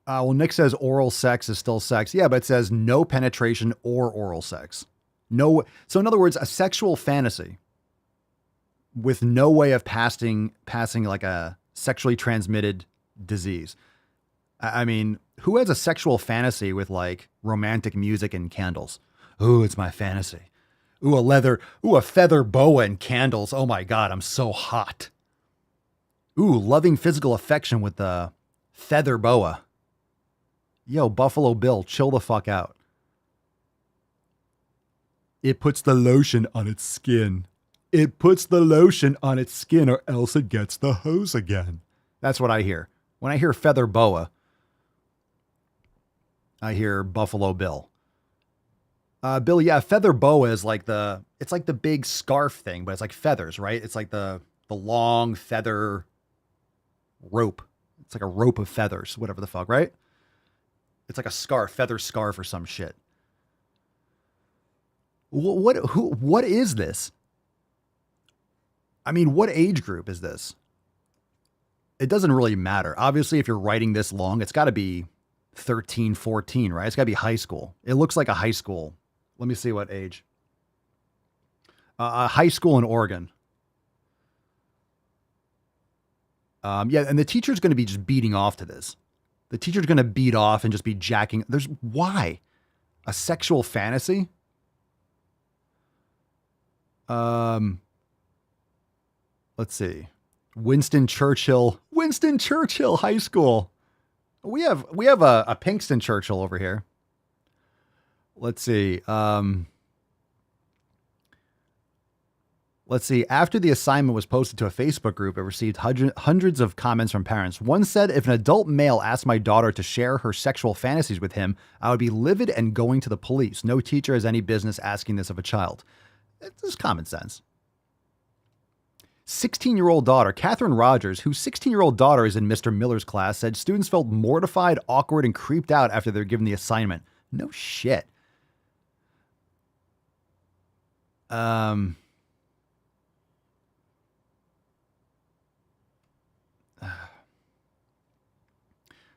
Well, Nick says oral sex is still sex. Yeah, but it says no penetration or oral sex. No. So in other words, a sexual fantasy with no way of passing like a sexually transmitted disease. I mean, who has a sexual fantasy with like romantic music and candles? Ooh, it's my fantasy. Ooh, a feather boa and candles. Oh my God, I'm so hot. Ooh, loving physical affection with the feather boa. Yo, Buffalo Bill, chill the fuck out. It puts the lotion on its skin. It puts the lotion on its skin or else it gets the hose again. That's what I hear. When I hear feather boa, I hear Buffalo Bill. Bill, yeah, feather boa is like it's like the big scarf thing, but it's like feathers, right? It's like the long feather rope. It's like a rope of feathers, whatever the fuck, right? It's like a scarf, feather scarf or some shit. What is this? I mean, what age group is this? It doesn't really matter. Obviously, if you're writing this long, it's got to be 13, 14, right? It's got to be high school. It looks like a high school. Let me see what age. A high school in Oregon. Yeah, and the teacher's going to be just beating off to this. The teacher's going to beat off and just be jacking. Why? A sexual fantasy? Let's see. Winston Churchill High School. We have a Pinkston Churchill over here. Let's see. Let's see. After the assignment was posted to a Facebook group, it received hundreds of comments from parents. One said, if an adult male asked my daughter to share her sexual fantasies with him, I would be livid and going to the police. No teacher has any business asking this of a child. It's common sense. 16-year-old daughter, Catherine Rogers, whose 16-year-old daughter is in Mr. Miller's class, said students felt mortified, awkward, and creeped out after they were given the assignment. No shit.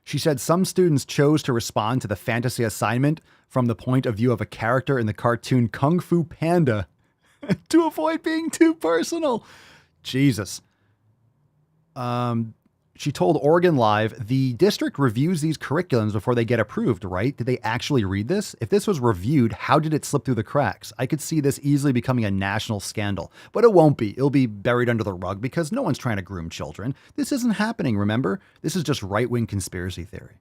She said some students chose to respond to the fantasy assignment from the point of view of a character in the cartoon Kung Fu Panda to avoid being too personal. Jesus. She told Oregon Live, the district reviews these curriculums before they get approved, right? Did they actually read this? If this was reviewed, how did it slip through the cracks? I could see this easily becoming a national scandal, but it won't be. It'll be buried under the rug because no one's trying to groom children. This isn't happening, remember? This is just right-wing conspiracy theory.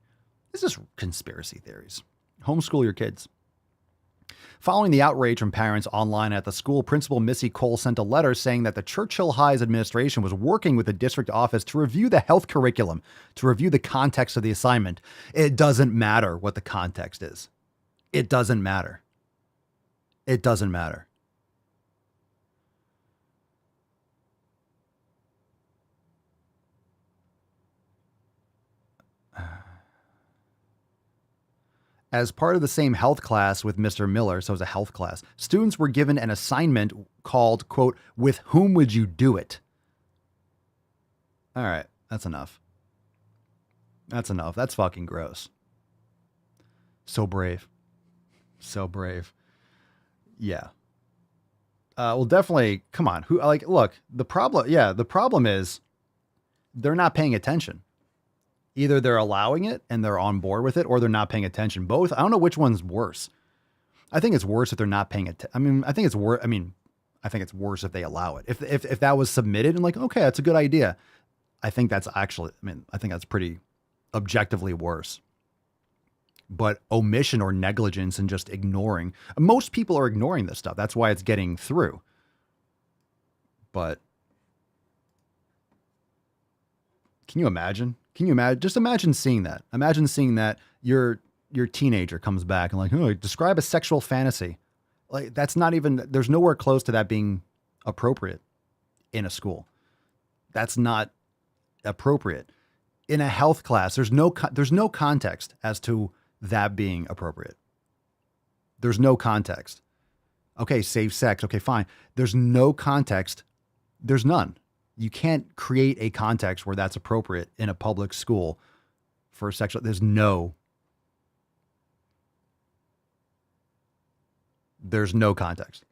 This is conspiracy theories. Homeschool your kids. Following the outrage from parents online at the school, Principal Missy Cole sent a letter saying that the Churchill High's administration was working with the district office to review the health curriculum, to review the context of the assignment. It doesn't matter what the context is. It doesn't matter. It doesn't matter. As part of the same health class with Mr. Miller, so it was a health class, students were given an assignment called, quote, with whom would you do it? All right, that's enough. That's enough. That's fucking gross. So brave. So brave. Yeah. Well, definitely, come on. Look, the problem is they're not paying attention. Either they're allowing it and they're on board with it, or they're not paying attention. Both. I don't know which one's worse. I think it's worse if they're not paying attention. I think it's worse. I think it's worse if they allow it. If that was submitted and like, okay, that's a good idea. I think that's actually, I think that's pretty objectively worse. But omission or negligence and just ignoring. Most people are ignoring this stuff. That's why it's getting through. But can you imagine? Just imagine seeing that. Imagine seeing that your teenager comes back and like, oh, describe a sexual fantasy. Like that's not even, there's nowhere close to that being appropriate in a school. That's not appropriate. In a health class, there's no context as to that being appropriate. There's no context. Okay, safe sex. Okay, fine. There's no context. There's none. You can't create a context where that's appropriate in a public school for sexual. There's no context.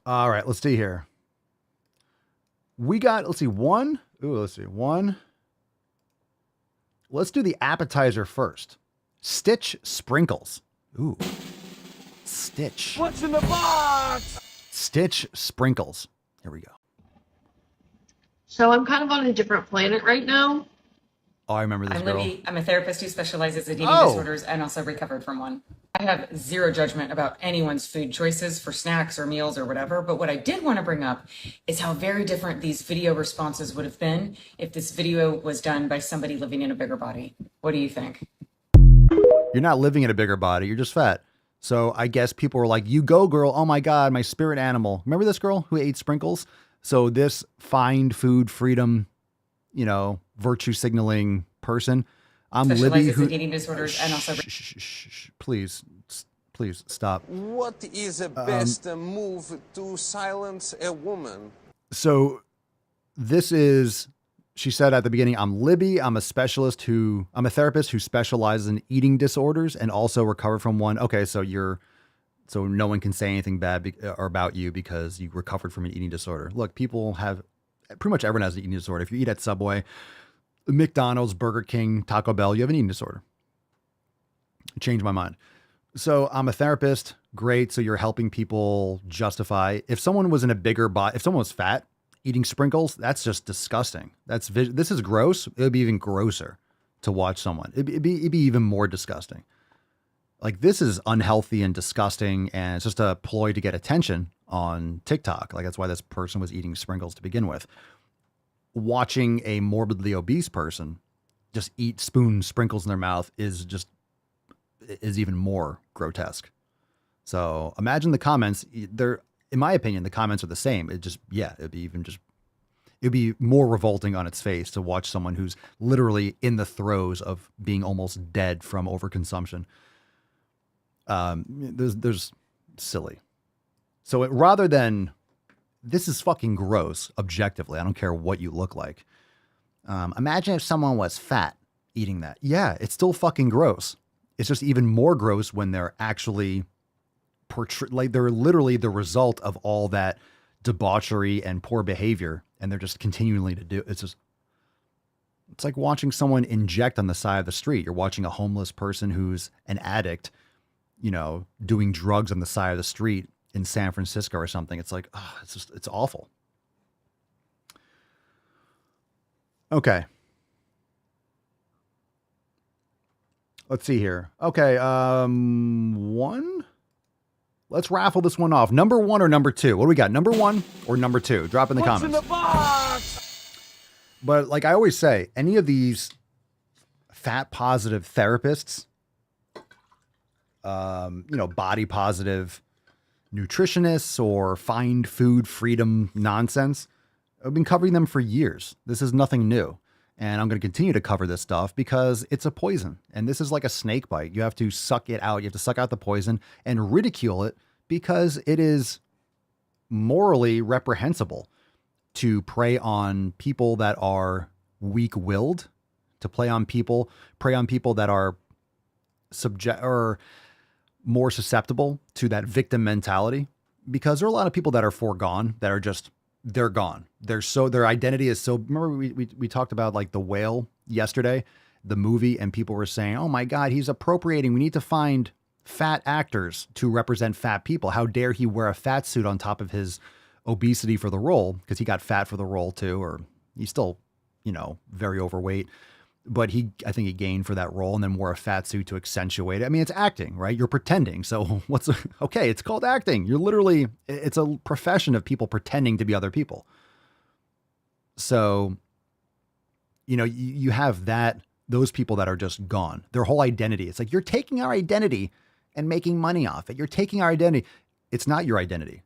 All right, let's see here. We got, one. Let's do the appetizer first. Stitch sprinkles. Ooh. Stitch. What's in the box? Stitch sprinkles. Here we go. So I'm kind of on a different planet right now. Oh, I remember this I'm girl. Libby. I'm a therapist who specializes in eating disorders and also recovered from one. I have zero judgment about anyone's food choices for snacks or meals or whatever, but what I did want to bring up is how very different these video responses would have been if this video was done by somebody living in a bigger body. What do you think? You're not living in a bigger body. You're just fat. So I guess people were like, you go, girl. Oh my God, my spirit animal. Remember this girl who ate sprinkles? So this find food freedom, you know, virtue signaling person. I'm Libby Specializes who in eating disorders and also... Please stop. What is the best move to silence a woman? So this is, she said at the beginning, I'm Libby. I'm a therapist who specializes in eating disorders and also recovered from one. Okay. So no one can say anything bad about you because you recovered from an eating disorder. Look, pretty much everyone has an eating disorder. If you eat at Subway, McDonald's, Burger King, Taco Bell, you have an eating disorder. Changed my mind. So I'm a therapist. Great. So you're helping people justify. If someone was in a bigger body, if someone was fat eating sprinkles, that's just disgusting. This is gross. It would be even grosser to watch someone. It'd be even more disgusting. Like, this is unhealthy and disgusting. And it's just a ploy to get attention on TikTok. Like, that's why this person was eating sprinkles to begin with. Watching a morbidly obese person just eat sprinkles in their mouth is even more grotesque. So imagine the comments. In my opinion, the comments are the same. It'd be more revolting on its face to watch someone who's literally in the throes of being almost dead from overconsumption. There's silly. So rather than, this is fucking gross, objectively. I don't care what you look like. Imagine if someone was fat eating that. Yeah, it's still fucking gross. It's just even more gross when they're actually they're literally the result of all that debauchery and poor behavior, and they're just continually to do. It's like watching someone inject on the side of the street. You're watching a homeless person who's an addict, you know, doing drugs on the side of the street in San Francisco or something. It's like, it's awful. Okay. Let's see here. Okay. Let's raffle this one off. Number 1 or number 2? What do we got? Number 1 or number 2? Drop in the comments. What's in the box? But like I always say, any of these fat positive therapists, body positive nutritionists or find food freedom nonsense, I've been covering them for years. This is nothing new. And I'm going to continue to cover this stuff because it's a poison. And this is like a snake bite. You have to suck it out. You have to suck out the poison and ridicule it because it is morally reprehensible to prey on people that are weak-willed, to prey on people that are more susceptible to that victim mentality, because there are a lot of people that are foregone, that are just, they're gone. Their identity is so, remember we talked about like The Whale yesterday, the movie, and people were saying, oh my God, he's appropriating. We need to find fat actors to represent fat people. How dare he wear a fat suit on top of his obesity for the role, because he got fat for the role too, or he's still, very overweight. But I think he gained for that role and then wore a fat suit to accentuate it. I mean, it's acting, right? You're pretending. So okay, it's called acting. It's a profession of people pretending to be other people. So, you have those people that are just gone. Their whole identity. It's like, you're taking our identity and making money off it. You're taking our identity. It's not your identity.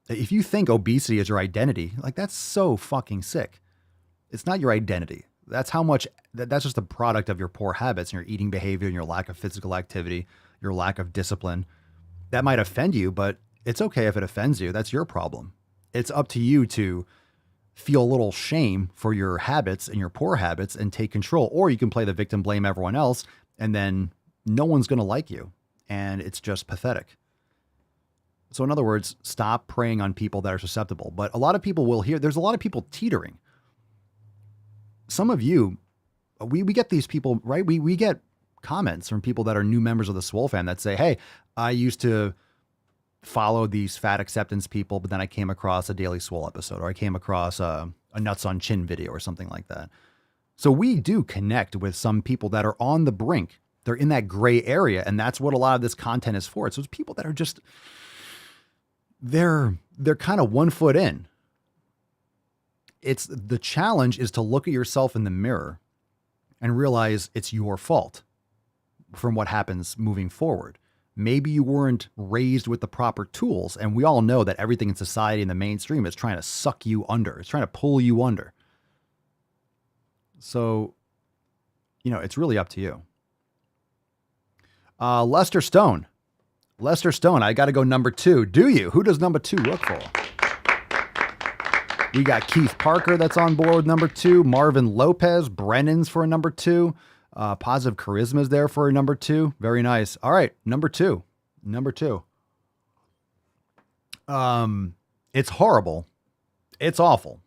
If you think obesity is your identity, like, that's so fucking sick. It's not your identity. That's just a product of your poor habits and your eating behavior and your lack of physical activity, your lack of discipline. That might offend you, but it's okay if it offends you. That's your problem. It's up to you to feel a little shame for your habits and your poor habits and take control. Or you can play the victim, blame everyone else, and then no one's going to like you. And it's just pathetic. So in other words, stop preying on people that are susceptible. But a lot of people there's a lot of people teetering. Some of you, we get these people, right? We get comments from people that are new members of the Swole fam that say, hey, I used to follow these fat acceptance people, but then I came across a Daily Swole episode, or I came across a a nuts on chin video or something like that. So we do connect with some people that are on the brink. They're in that gray area, and that's what a lot of this content is for. So it's people that are just, they're kind of 1 foot in. It's the challenge is to look at yourself in the mirror and realize it's your fault from what happens moving forward. Maybe you weren't raised with the proper tools, and we all know that everything in society and the mainstream is trying to suck you under. It's trying to pull you under. So, it's really up to you. Lester Stone. I got to go number 2. Do you? Who does number 2 look for? We got Keith Parker that's on board with number 2. Marvin Lopez. Brennan's for a number 2. Positive Charisma's there for a number 2. Very nice. All right. Number 2. It's horrible. It's awful.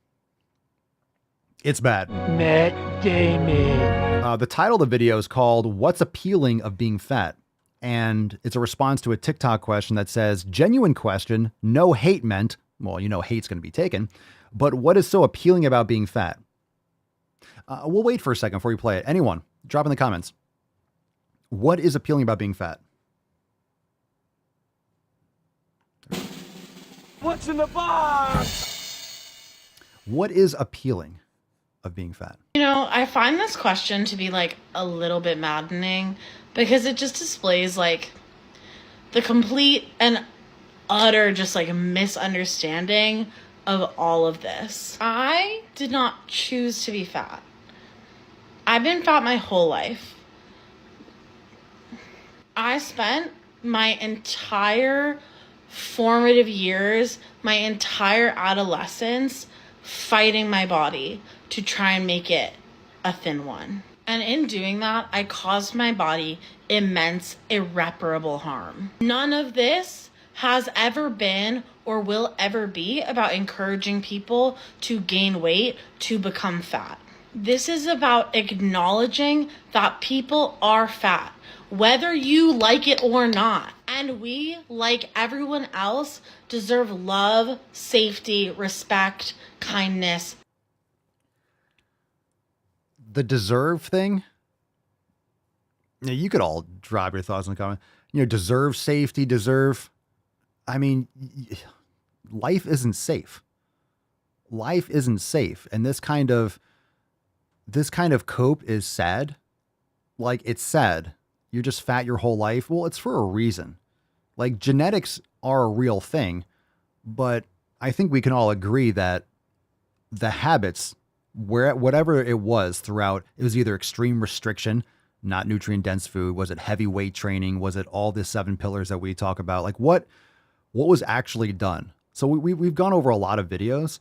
It's bad. Matt Damon. The title of the video is called What's Appealing of Being Fat? And it's a response to a TikTok question that says, genuine question, no hate meant. Well, hate's going to be taken. But what is so appealing about being fat? We'll wait for a second before we play it. Anyone, drop in the comments. What is appealing about being fat? What's in the box? What is appealing of being fat? I find this question to be a little bit maddening because it just displays the complete and utter just misunderstanding of all of this. I did not choose to be fat. I've been fat my whole life. I spent my entire formative years, my entire adolescence, fighting my body to try and make it a thin one. And in doing that, I caused my body immense, irreparable harm. None of this has ever been or will ever be about encouraging people to gain weight to become fat. This is about acknowledging that people are fat, whether you like it or not. And we, like everyone else, deserve love, safety, respect, kindness. The deserve thing? You could all drop your thoughts in the comments. Deserve safety, deserve. I mean, life isn't safe. Life isn't safe. And this kind of cope is sad. It's sad. You're just fat your whole life. Well, it's for a reason. Genetics are a real thing, but I think we can all agree that the habits, whatever it was throughout, it was either extreme restriction, not nutrient dense food. Was it heavy weight training? Was it all the 7 pillars that we talk about? What was actually done? So we've gone over a lot of videos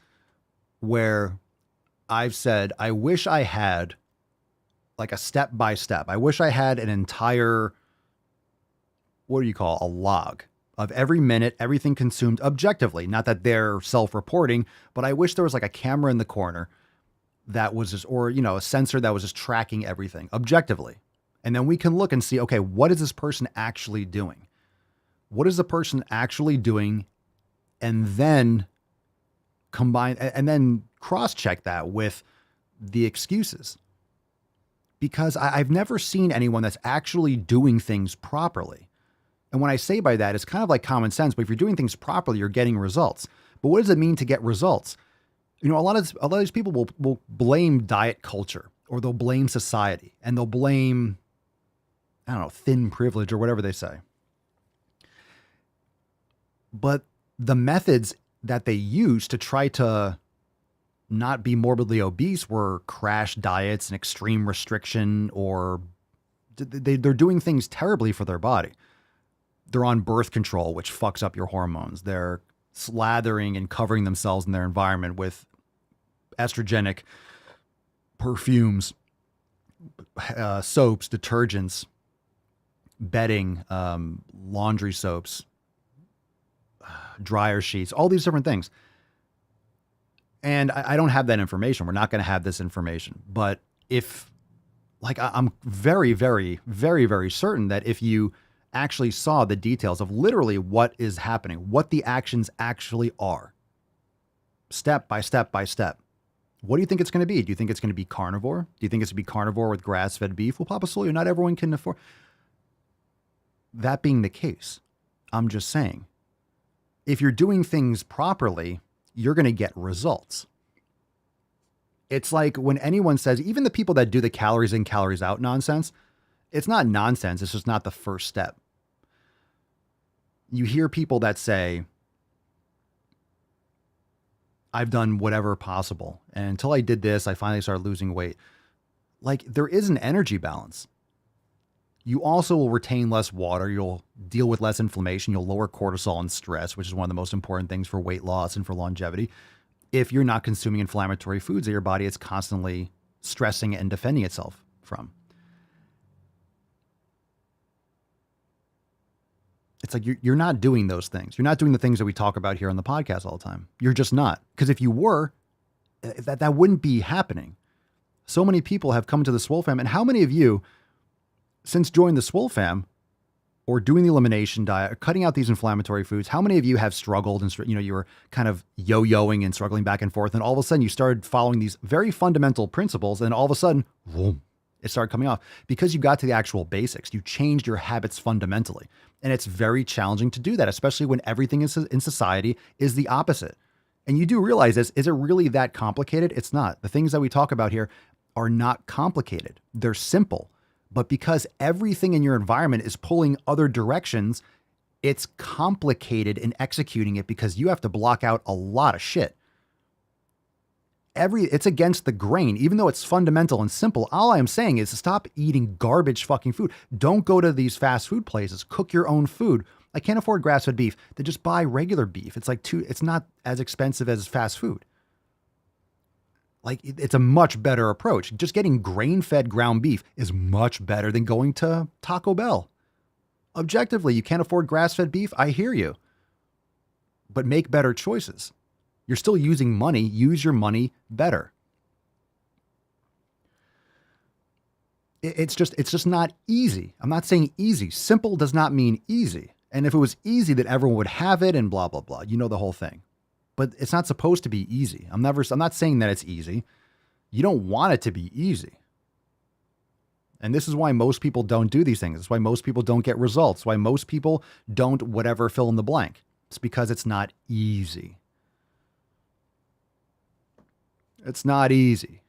where I've said, I wish I had a step by step. I wish I had an entire, a log of every minute, everything consumed objectively. Not that they're self-reporting, but I wish there was a camera in the corner that was just, or, a sensor that was just tracking everything objectively. And then we can look and see, okay, what is this person actually doing? What is the person actually doing? And then combine, and then cross-check that with the excuses. Because I've never seen anyone that's actually doing things properly. And when I say by that, it's kind of like common sense, but if you're doing things properly, you're getting results. But what does it mean to get results? A lot of these people will blame diet culture, or they'll blame society, and they'll blame, thin privilege or whatever they say. But the methods that they use to try to not be morbidly obese were crash diets and extreme restriction, or they're doing things terribly for their body. They're on birth control, which fucks up your hormones. They're slathering and covering themselves in their environment with estrogenic perfumes, soaps, detergents, bedding, laundry soaps, dryer sheets, all these different things. And I don't have that information. We're not going to have this information. But I'm very, very, very, very certain that if you actually saw the details of literally what is happening, what the actions actually are, step by step by step, What do you think it's going to be? Do you think it's going to be carnivore? Do you think it's going to be carnivore with grass-fed beef? Well, Papa Swole, not everyone can afford. That being the case, I'm just saying, if you're doing things properly, you're going to get results. It's like when anyone says, even the people that do the calories in, calories out nonsense, it's not nonsense. It's just not the first step. You hear people that say, I've done whatever possible, and until I did this, I finally started losing weight. Like, there is an energy balance. You also will retain less water. You'll deal with less inflammation. You'll lower cortisol and stress, which is one of the most important things for weight loss and for longevity. If you're not consuming inflammatory foods that your body is constantly stressing and defending itself from. It's like you're not doing those things. You're not doing the things that we talk about here on the podcast all the time. You're just not. Because if you were, that wouldn't be happening. So many people have come to the Swole Fam. And how many of you, since joining the Swole Fam or doing the elimination diet or cutting out these inflammatory foods, how many of you have struggled and, you were kind of yo-yoing and struggling back and forth, and all of a sudden you started following these very fundamental principles, and all of a sudden, boom, it started coming off because you got to the actual basics. You changed your habits fundamentally. And it's very challenging to do that, especially when everything in society is the opposite. And you do realize this, is it really that complicated? It's not. The things that we talk about here are not complicated. They're simple. But because everything in your environment is pulling other directions, it's complicated in executing it because you have to block out a lot of shit. It's against the grain, even though it's fundamental and simple. All I'm saying is to stop eating garbage fucking food. Don't go to these fast food places. Cook your own food. I can't afford grass-fed beef. Then just buy regular beef. It's not as expensive as fast food. Like, it's a much better approach. Just getting grain-fed ground beef is much better than going to Taco Bell. Objectively, you can't afford grass-fed beef. I hear you. But make better choices. You're still using money. Use your money better. It's just not easy. I'm not saying easy. Simple does not mean easy. And if it was easy, then everyone would have it and blah, blah, blah. You know the whole thing. But it's not supposed to be easy. I'm not saying that it's easy. You don't want it to be easy. And this is why most people don't do these things. It's why most people don't get results. Why most people don't whatever fill in the blank. It's because it's not easy. It's not easy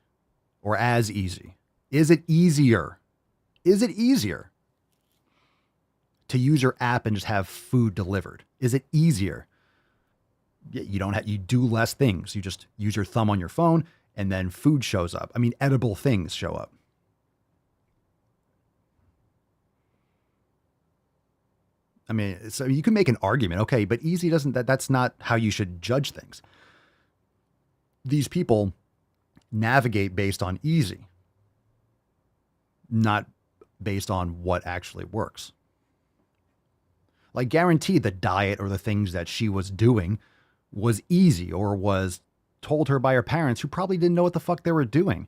or as easy. Is it easier? Is it easier to use your app and just have food delivered? Is it easier? You do less things. You just use your thumb on your phone and then food shows up. I mean, edible things show up. I mean, so you can make an argument, okay, but easy that's not how you should judge things. These people navigate based on easy, not based on what actually works. Like, guaranteed the diet or the things that she was doing was easy or was told her by her parents who probably didn't know what the fuck they were doing.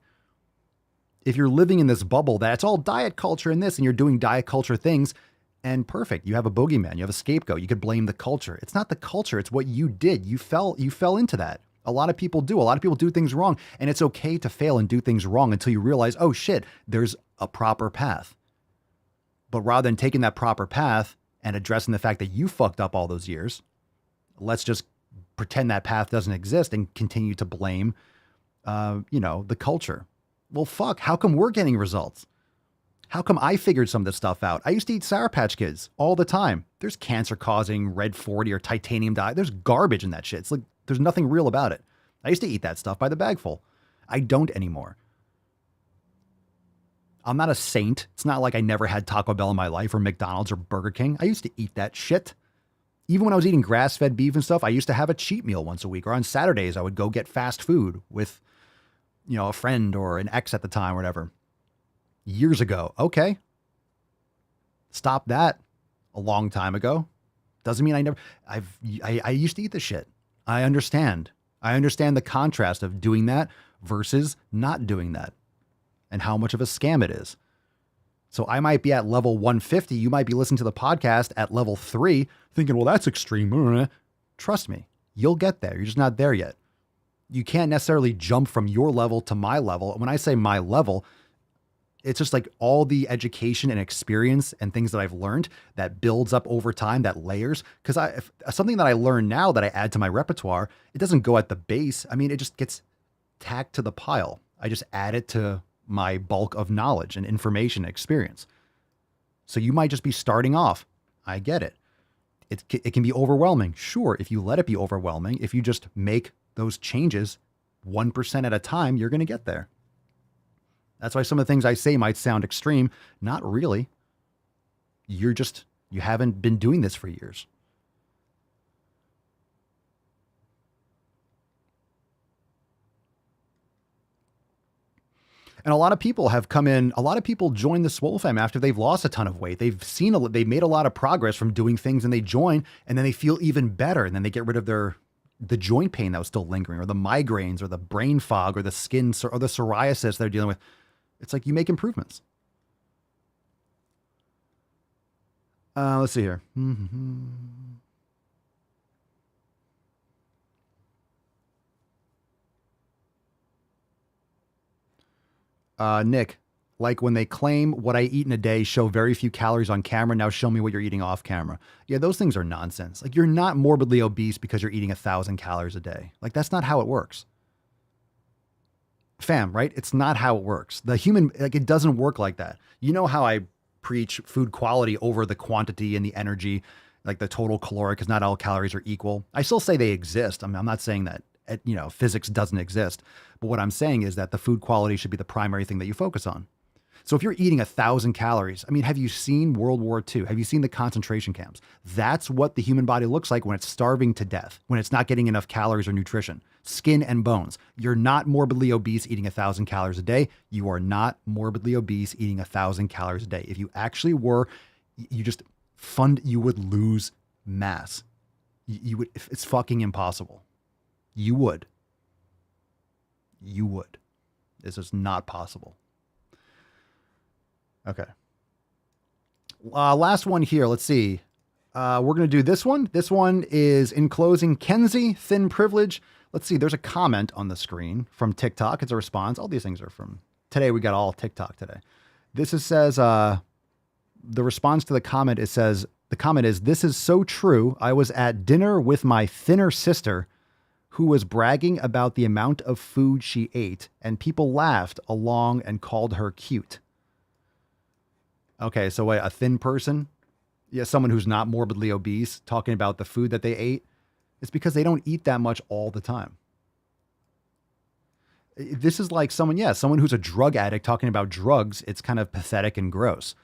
If you're living in this bubble that it's all diet culture and this, and you're doing diet culture things, and perfect, you have a boogeyman, you have a scapegoat, you could blame the culture. It's not the culture, it's what you did. You fell into that. A lot of people do. A lot of people do things wrong, and it's okay to fail and do things wrong until you realize, oh shit, there's a proper path. But rather than taking that proper path and addressing the fact that you fucked up all those years, let's just pretend that path doesn't exist and continue to blame, the culture. Well, fuck, how come we're getting results? How come I figured some of this stuff out? I used to eat Sour Patch Kids all the time. There's cancer-causing red 40 or titanium dye. There's garbage in that shit. It's like, there's nothing real about it. I used to eat that stuff by the bagful. I don't anymore. I'm not a saint. It's not like I never had Taco Bell in my life or McDonald's or Burger King. I used to eat that shit. Even when I was eating grass-fed beef and stuff, I used to have a cheat meal once a week. Or on Saturdays, I would go get fast food with, a friend or an ex at the time or whatever. Years ago. Okay. Stop that a long time ago. Doesn't mean I used to eat this shit. I understand. I understand the contrast of doing that versus not doing that and how much of a scam it is. So I might be at level 150. You might be listening to the podcast at level 3 thinking, well, that's extreme. Trust me, you'll get there. You're just not there yet. You can't necessarily jump from your level to my level. When I say my level, it's just like all the education and experience and things that I've learned that builds up over time, that layers. Because something that I learn now that I add to my repertoire, it doesn't go at the base. I mean, it just gets tacked to the pile. I just add it to my bulk of knowledge and information and experience. So you might just be starting off. I get it. It can be overwhelming. Sure, if you let it be overwhelming, if you just make those changes 1% at a time, you're going to get there. That's why some of the things I say might sound extreme. Not really. You haven't been doing this for years. And a lot of people have come in, a lot of people join the Swole fam after they've lost a ton of weight. They've made a lot of progress from doing things, and they join, and then they feel even better. And then they get rid of the joint pain that was still lingering, or the migraines, or the brain fog, or the skin, or the psoriasis they're dealing with. It's like you make improvements. Let's see here. Nick, like when they claim what I eat in a day, show very few calories on camera. Now show me what you're eating off camera. Yeah, those things are nonsense. Like, you're not morbidly obese because you're eating 1,000 calories a day. Like, that's not how it works. Fam, right? It's not how it works. The human, like, it doesn't work like that. You know how I preach food quality over the quantity and the energy, like the total caloric, because not all calories are equal. I still say they exist. I'm not saying that, physics doesn't exist. But what I'm saying is that the food quality should be the primary thing that you focus on. So if you're eating 1,000 calories, I mean, have you seen World War II? Have you seen the concentration camps? That's what the human body looks like when it's starving to death, when it's not getting enough calories or nutrition, skin and bones. You're not morbidly obese eating 1,000 calories a day. You are not morbidly obese eating 1,000 calories a day. If you actually were, you would lose mass. You would, it's fucking impossible. You would. This is not possible. Okay. Last one here. Let's see. We're going to do this one. This one is, in closing, Kenzie, thin privilege. Let's see. There's a comment on the screen from TikTok. It's a response. All these things are from today. We got all TikTok today. Says, the response to the comment, the comment is, "This is so true. I was at dinner with my thinner sister who was bragging about the amount of food she ate, and people laughed along and called her cute." Okay, so wait, a thin person? Yeah, someone who's not morbidly obese talking about the food that they ate. It's because they don't eat that much all the time. This is like someone who's a drug addict talking about drugs. It's kind of pathetic and gross.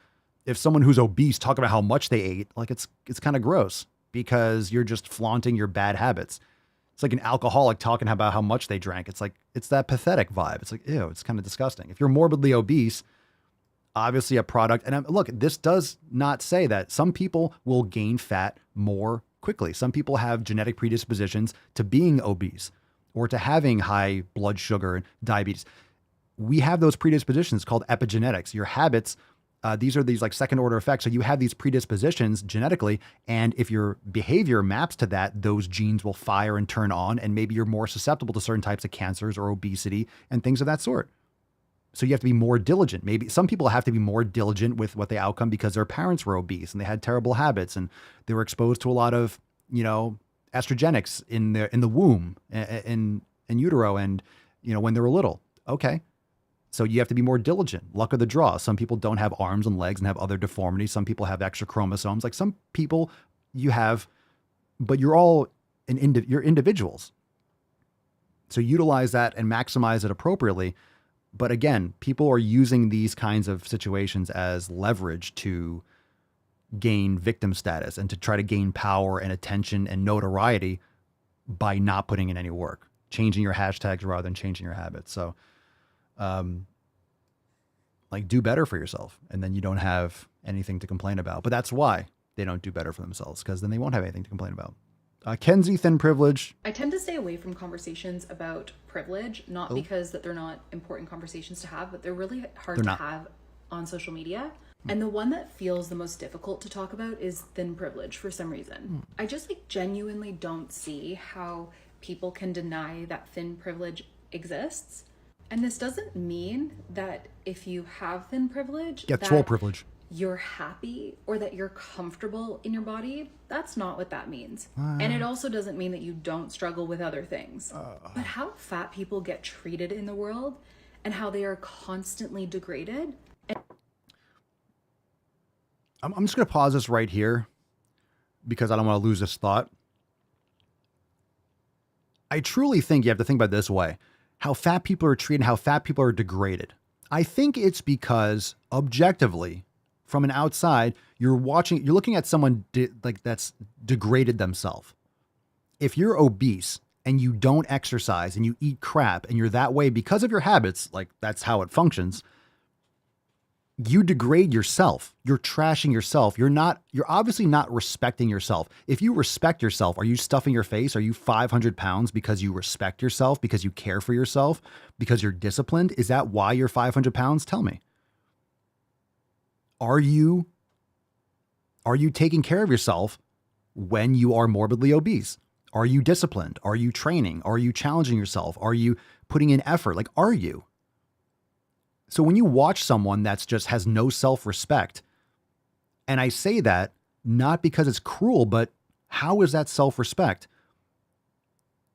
If someone who's obese talking about how much they ate, like it's kind of gross because you're just flaunting your bad habits. It's like an alcoholic talking about how much they drank. It's that pathetic vibe. It's like, ew, it's kind of disgusting. If you're morbidly obese, obviously a product. And look, this does not say that some people will gain fat more quickly. Some people have genetic predispositions to being obese or to having high blood sugar and diabetes. We have those predispositions called epigenetics. Your habits, these are like second order effects. So you have these predispositions genetically. And if your behavior maps to that, those genes will fire and turn on. And maybe you're more susceptible to certain types of cancers or obesity and things of that sort. So you have to be more diligent. Maybe some people have to be more diligent with what the outcome because their parents were obese and they had terrible habits and they were exposed to a lot of, estrogenics in the womb and in utero and, when they were little. Okay. So you have to be more diligent. Luck of the draw. Some people don't have arms and legs and have other deformities. Some people have extra chromosomes. Like some people you have, but you're all you're individuals. So utilize that and maximize it appropriately. But again, people are using these kinds of situations as leverage to gain victim status and to try to gain power and attention and notoriety by not putting in any work, changing your hashtags rather than changing your habits. So, do better for yourself, and then you don't have anything to complain about. But that's why they don't do better for themselves, because then they won't have anything to complain about. Kenzie, thin privilege. I tend to stay away from conversations about privilege, not because that they're not important conversations to have, but they're really hard to have on social media. And the one that feels the most difficult to talk about is thin privilege for some reason. I just genuinely don't see how people can deny that thin privilege exists. And this doesn't mean that if you have thin privilege, Get swole privilege. You're happy or that you're comfortable in your body. That's not what that means. And it also doesn't mean that you don't struggle with other things. But how fat people get treated in the world and how they are constantly degraded. I'm just going to pause this right here because I don't want to lose this thought. I truly think you have to think about it this way. How fat people are treated, how fat people are degraded. I think it's because objectively, from an outside, you're looking at someone that's degraded themselves. If you're obese and you don't exercise and you eat crap and you're that way because of your habits, like that's how it functions, you degrade yourself. You're trashing yourself. You're obviously not respecting yourself. If you respect yourself, are you stuffing your face? Are you 500 pounds because you respect yourself, because you care for yourself, because you're disciplined? Is that why you're 500 pounds? Tell me. Are you taking care of yourself when you are morbidly obese? Are you disciplined? Are you training? Are you challenging yourself? Are you putting in effort? Like, are you? So when you watch someone that's just has no self-respect, and I say that not because it's cruel, but how is that self-respect?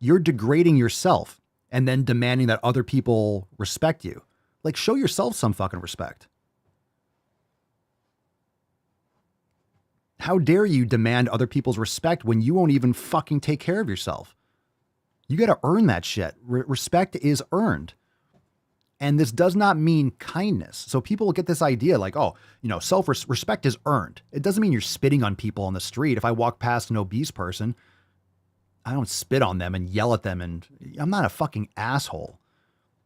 You're degrading yourself and then demanding that other people respect you. Like, show yourself some fucking respect. How dare you demand other people's respect when you won't even fucking take care of yourself? You got to earn that shit. Respect is earned. And this does not mean kindness. So people get this idea like, oh, self-respect is earned. It doesn't mean you're spitting on people on the street. If I walk past an obese person, I don't spit on them and yell at them. And I'm not a fucking asshole.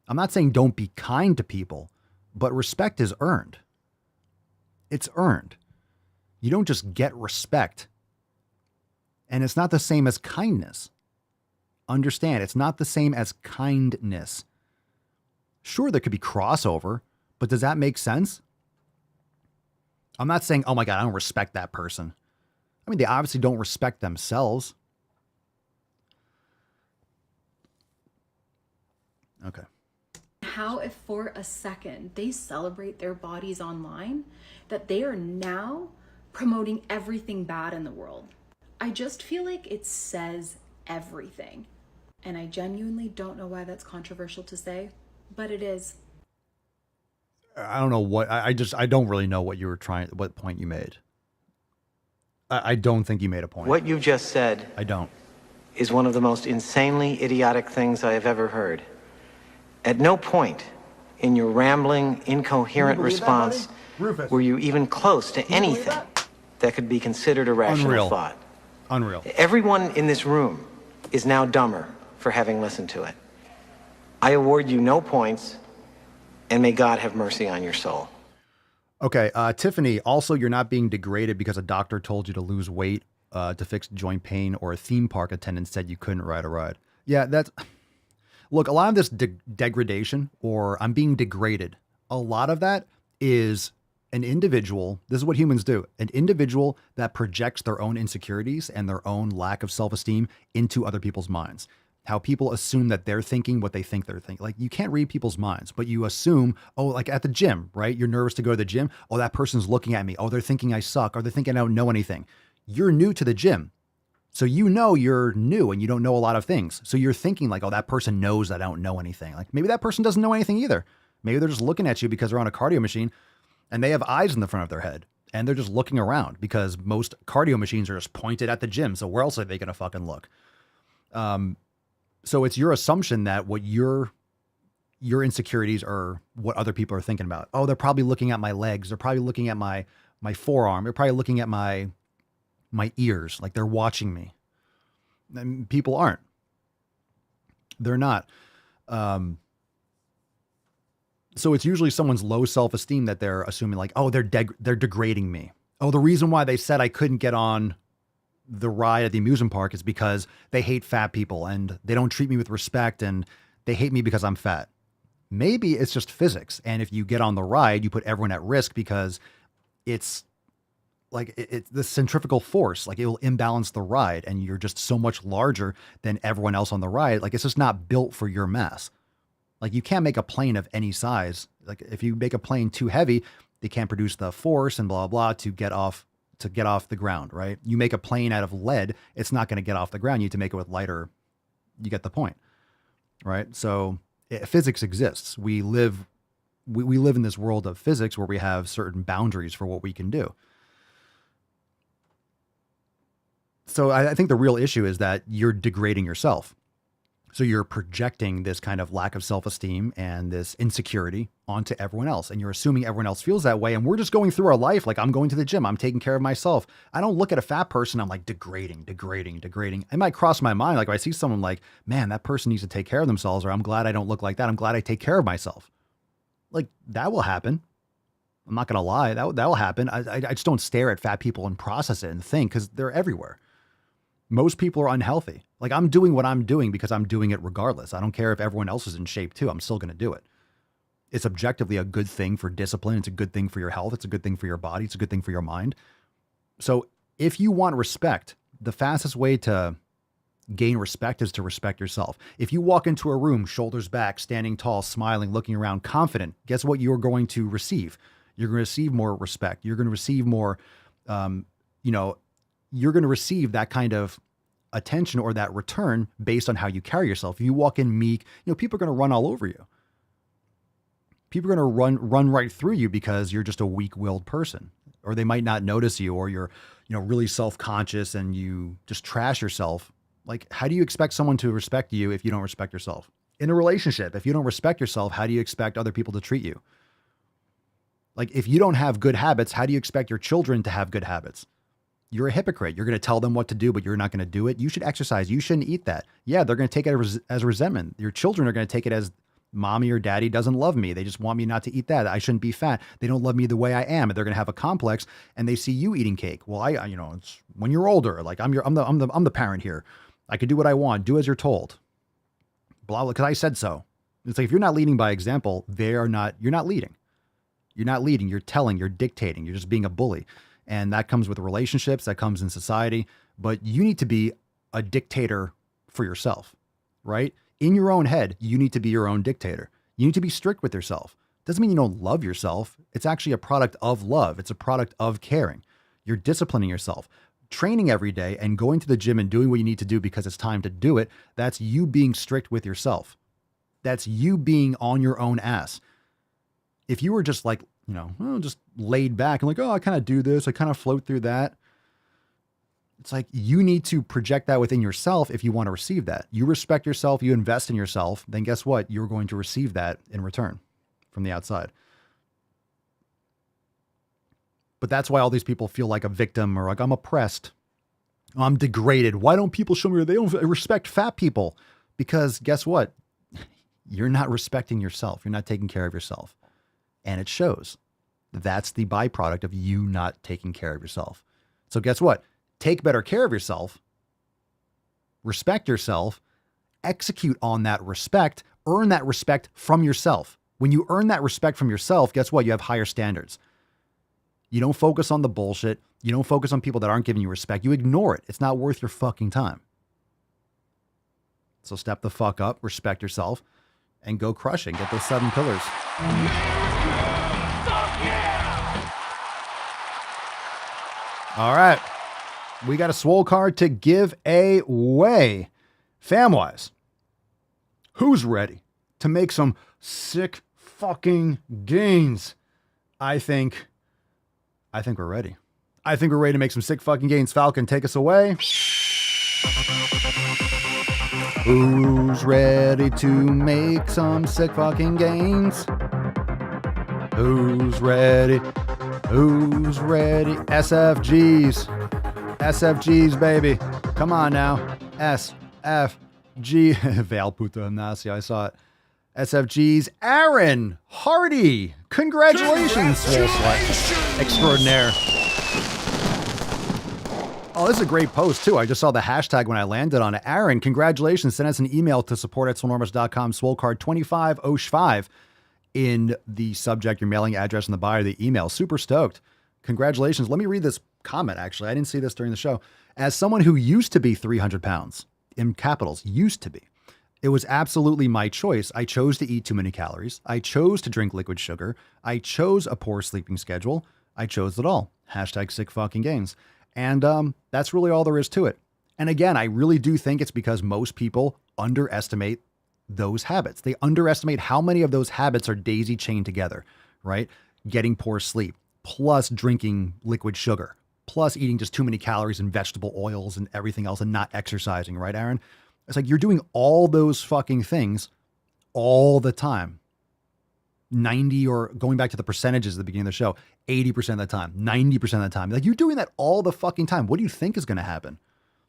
I'm not saying don't be kind to people, but respect is earned. It's earned. You don't just get respect. And it's not the same as kindness. Understand, it's not the same as kindness. Sure, there could be crossover, but does that make sense? I'm not saying, oh my God, I don't respect that person. I mean, they obviously don't respect themselves. Okay. How if for a second they celebrate their bodies online, that they are now promoting everything bad in the world? I just feel like it says everything. And I genuinely don't know why that's controversial to say, but it is. I don't know what, I don't really know what what point you made. I don't think you made a point. What you just said. I don't. Is one of the most insanely idiotic things I have ever heard. At no point in your rambling, incoherent response were you even close to anything that could be considered a rational thought. Unreal. Everyone in this room is now dumber for having listened to it. I award you no points, and may God have mercy on your soul. Okay, Tiffany, also you're not being degraded because a doctor told you to lose weight to fix joint pain, or a theme park attendant said you couldn't ride a ride. Yeah, look, a lot of this degradation, or I'm being degraded, a lot of that is an individual, this is what humans do, an individual that projects their own insecurities and their own lack of self-esteem into other people's minds. How people assume that they're thinking what they think they're thinking. Like, you can't read people's minds, but you assume, oh, like at the gym, right? You're nervous to go to the gym. Oh, that person's looking at me. Oh, they're thinking I suck. Or they're thinking I don't know anything. You're new to the gym. So you're new and you don't know a lot of things. So you're thinking like, oh, that person knows that I don't know anything. Like, maybe that person doesn't know anything either. Maybe they're just looking at you because they're on a cardio machine and they have eyes in the front of their head. And they're just looking around because most cardio machines are just pointed at the gym. So where else are they going to fucking look? So it's your assumption that what your insecurities are what other people are thinking about. Oh, they're probably looking at my legs. They're probably looking at my forearm. They're probably looking at my ears. Like, they're watching me. And people aren't. They're not. So it's usually someone's low self-esteem that they're assuming like, oh, they're degrading me. Oh, the reason why they said I couldn't get on the ride at the amusement park is because they hate fat people and they don't treat me with respect and they hate me because I'm fat. Maybe it's just physics. And if you get on the ride, you put everyone at risk because it's like it's the centrifugal force, like it will imbalance the ride and you're just so much larger than everyone else on the ride. Like it's just not built for your mass. Like you can't make a plane of any size. Like if you make a plane too heavy, they can't produce the force and blah, blah, to get off the ground, right? You make a plane out of lead, it's not going to get off the ground. You need to make it with lighter. You get the point, right? So physics exists. We live in this world of physics where we have certain boundaries for what we can do. So I think the real issue is that you're degrading yourself. So you're projecting this kind of lack of self-esteem and this insecurity onto everyone else. And you're assuming everyone else feels that way. And we're just going through our life like I'm going to the gym. I'm taking care of myself. I don't look at a fat person. I'm like degrading. It might cross my mind. Like if I see someone like, man, that person needs to take care of themselves, or I'm glad I don't look like that. I'm glad I take care of myself. Like that will happen. I'm not going to lie. That will happen. I just don't stare at fat people and process it and think, because they're everywhere. Most people are unhealthy. Like I'm doing what I'm doing because I'm doing it regardless. I don't care if everyone else is in shape too. I'm still going to do it. It's objectively a good thing for discipline. It's a good thing for your health. It's a good thing for your body. It's a good thing for your mind. So if you want respect, the fastest way to gain respect is to respect yourself. If you walk into a room, shoulders back, standing tall, smiling, looking around, confident, guess what you're going to receive? You're going to receive more respect. You're going to receive more, you're going to receive that kind of attention or that return based on how you carry yourself. If you walk in meek, people are going to run all over you. People are going to run right through you because you're just a weak-willed person, or they might not notice you, or you're, really self-conscious and you just trash yourself. Like, how do you expect someone to respect you if you don't respect yourself? In a relationship, if you don't respect yourself, how do you expect other people to treat you? Like, if you don't have good habits, how do you expect your children to have good habits? You're a hypocrite. You're going to tell them what to do, but you're not going to do it. You should exercise. You shouldn't eat that. Yeah, they're going to take it as resentment. Your children are going to take it as mommy or daddy doesn't love me. They just want me not to eat that. I shouldn't be fat. They don't love me the way I am. And they're going to have a complex, and they see you eating cake. Well, it's when you're older, like I'm the parent here. I can do what I want. Do as you're told. Blah, blah, because I said so. It's like, if you're not leading by example, you're not leading. You're not leading. You're telling, you're dictating. You're just being a bully. And that comes with relationships, that comes in society, but you need to be a dictator for yourself, right? In your own head, you need to be your own dictator. You need to be strict with yourself. Doesn't mean you don't love yourself. It's actually a product of love. It's a product of caring. You're disciplining yourself. Training every day and going to the gym and doing what you need to do because it's time to do it. That's you being strict with yourself. That's you being on your own ass. If you were just like, just laid back and like, I kind of do this, I kind of float through that. It's like, you need to project that within yourself if you want to receive that. You respect yourself, you invest in yourself, then guess what? You're going to receive that in return from the outside. But that's why all these people feel like a victim, or like, I'm oppressed, I'm degraded. Why don't people show me they don't respect fat people? Because guess what? You're not respecting yourself. You're not taking care of yourself. And it shows. That's the byproduct of you not taking care of yourself. So guess what? Take better care of yourself, respect yourself, execute on that respect, earn that respect from yourself. When you earn that respect from yourself, guess what? You have higher standards. You don't focus on the bullshit. You don't focus on people that aren't giving you respect. You ignore it. It's not worth your fucking time. So step the fuck up, respect yourself, and go crushing. Get those 7 pillars. All right. We got a Swole card to give away. Famwise, who's ready to make some sick fucking gains? I think we're ready. I think we're ready to make some sick fucking gains. Falcon, take us away. Who's ready to make some sick fucking gains? Who's ready? Who's ready? SFGs. SFGs, baby. Come on now. SFG. Val Puta Ignacio, I saw it. SFGs. Aaron Hardy. Congratulations, Swole Slut Extraordinaire. Oh, this is a great post, too. I just saw the hashtag when I landed on it. Aaron, congratulations. Send us an email to support@swolenormous.com. Swole card 2505 in the subject, your mailing address in the bio of the email. Super stoked. Congratulations. Let me read this comment, actually. I didn't see this during the show. As someone who used to be 300 pounds, in capitals, used to be, it was absolutely my choice. I chose to eat too many calories. I chose to drink liquid sugar. I chose a poor sleeping schedule. I chose it all. Hashtag sick fucking gains. And that's really all there is to it. And again, I really do think it's because most people underestimate those habits. They underestimate how many of those habits are daisy chained together, right? Getting poor sleep, plus drinking liquid sugar, plus eating just too many calories and vegetable oils and everything else and not exercising, right, Aaron? It's like you're doing all those fucking things all the time. 90, or going back to the percentages at the beginning of the show, 80% of the time, 90% of the time. Like, you're doing that all the fucking time. What do you think is going to happen?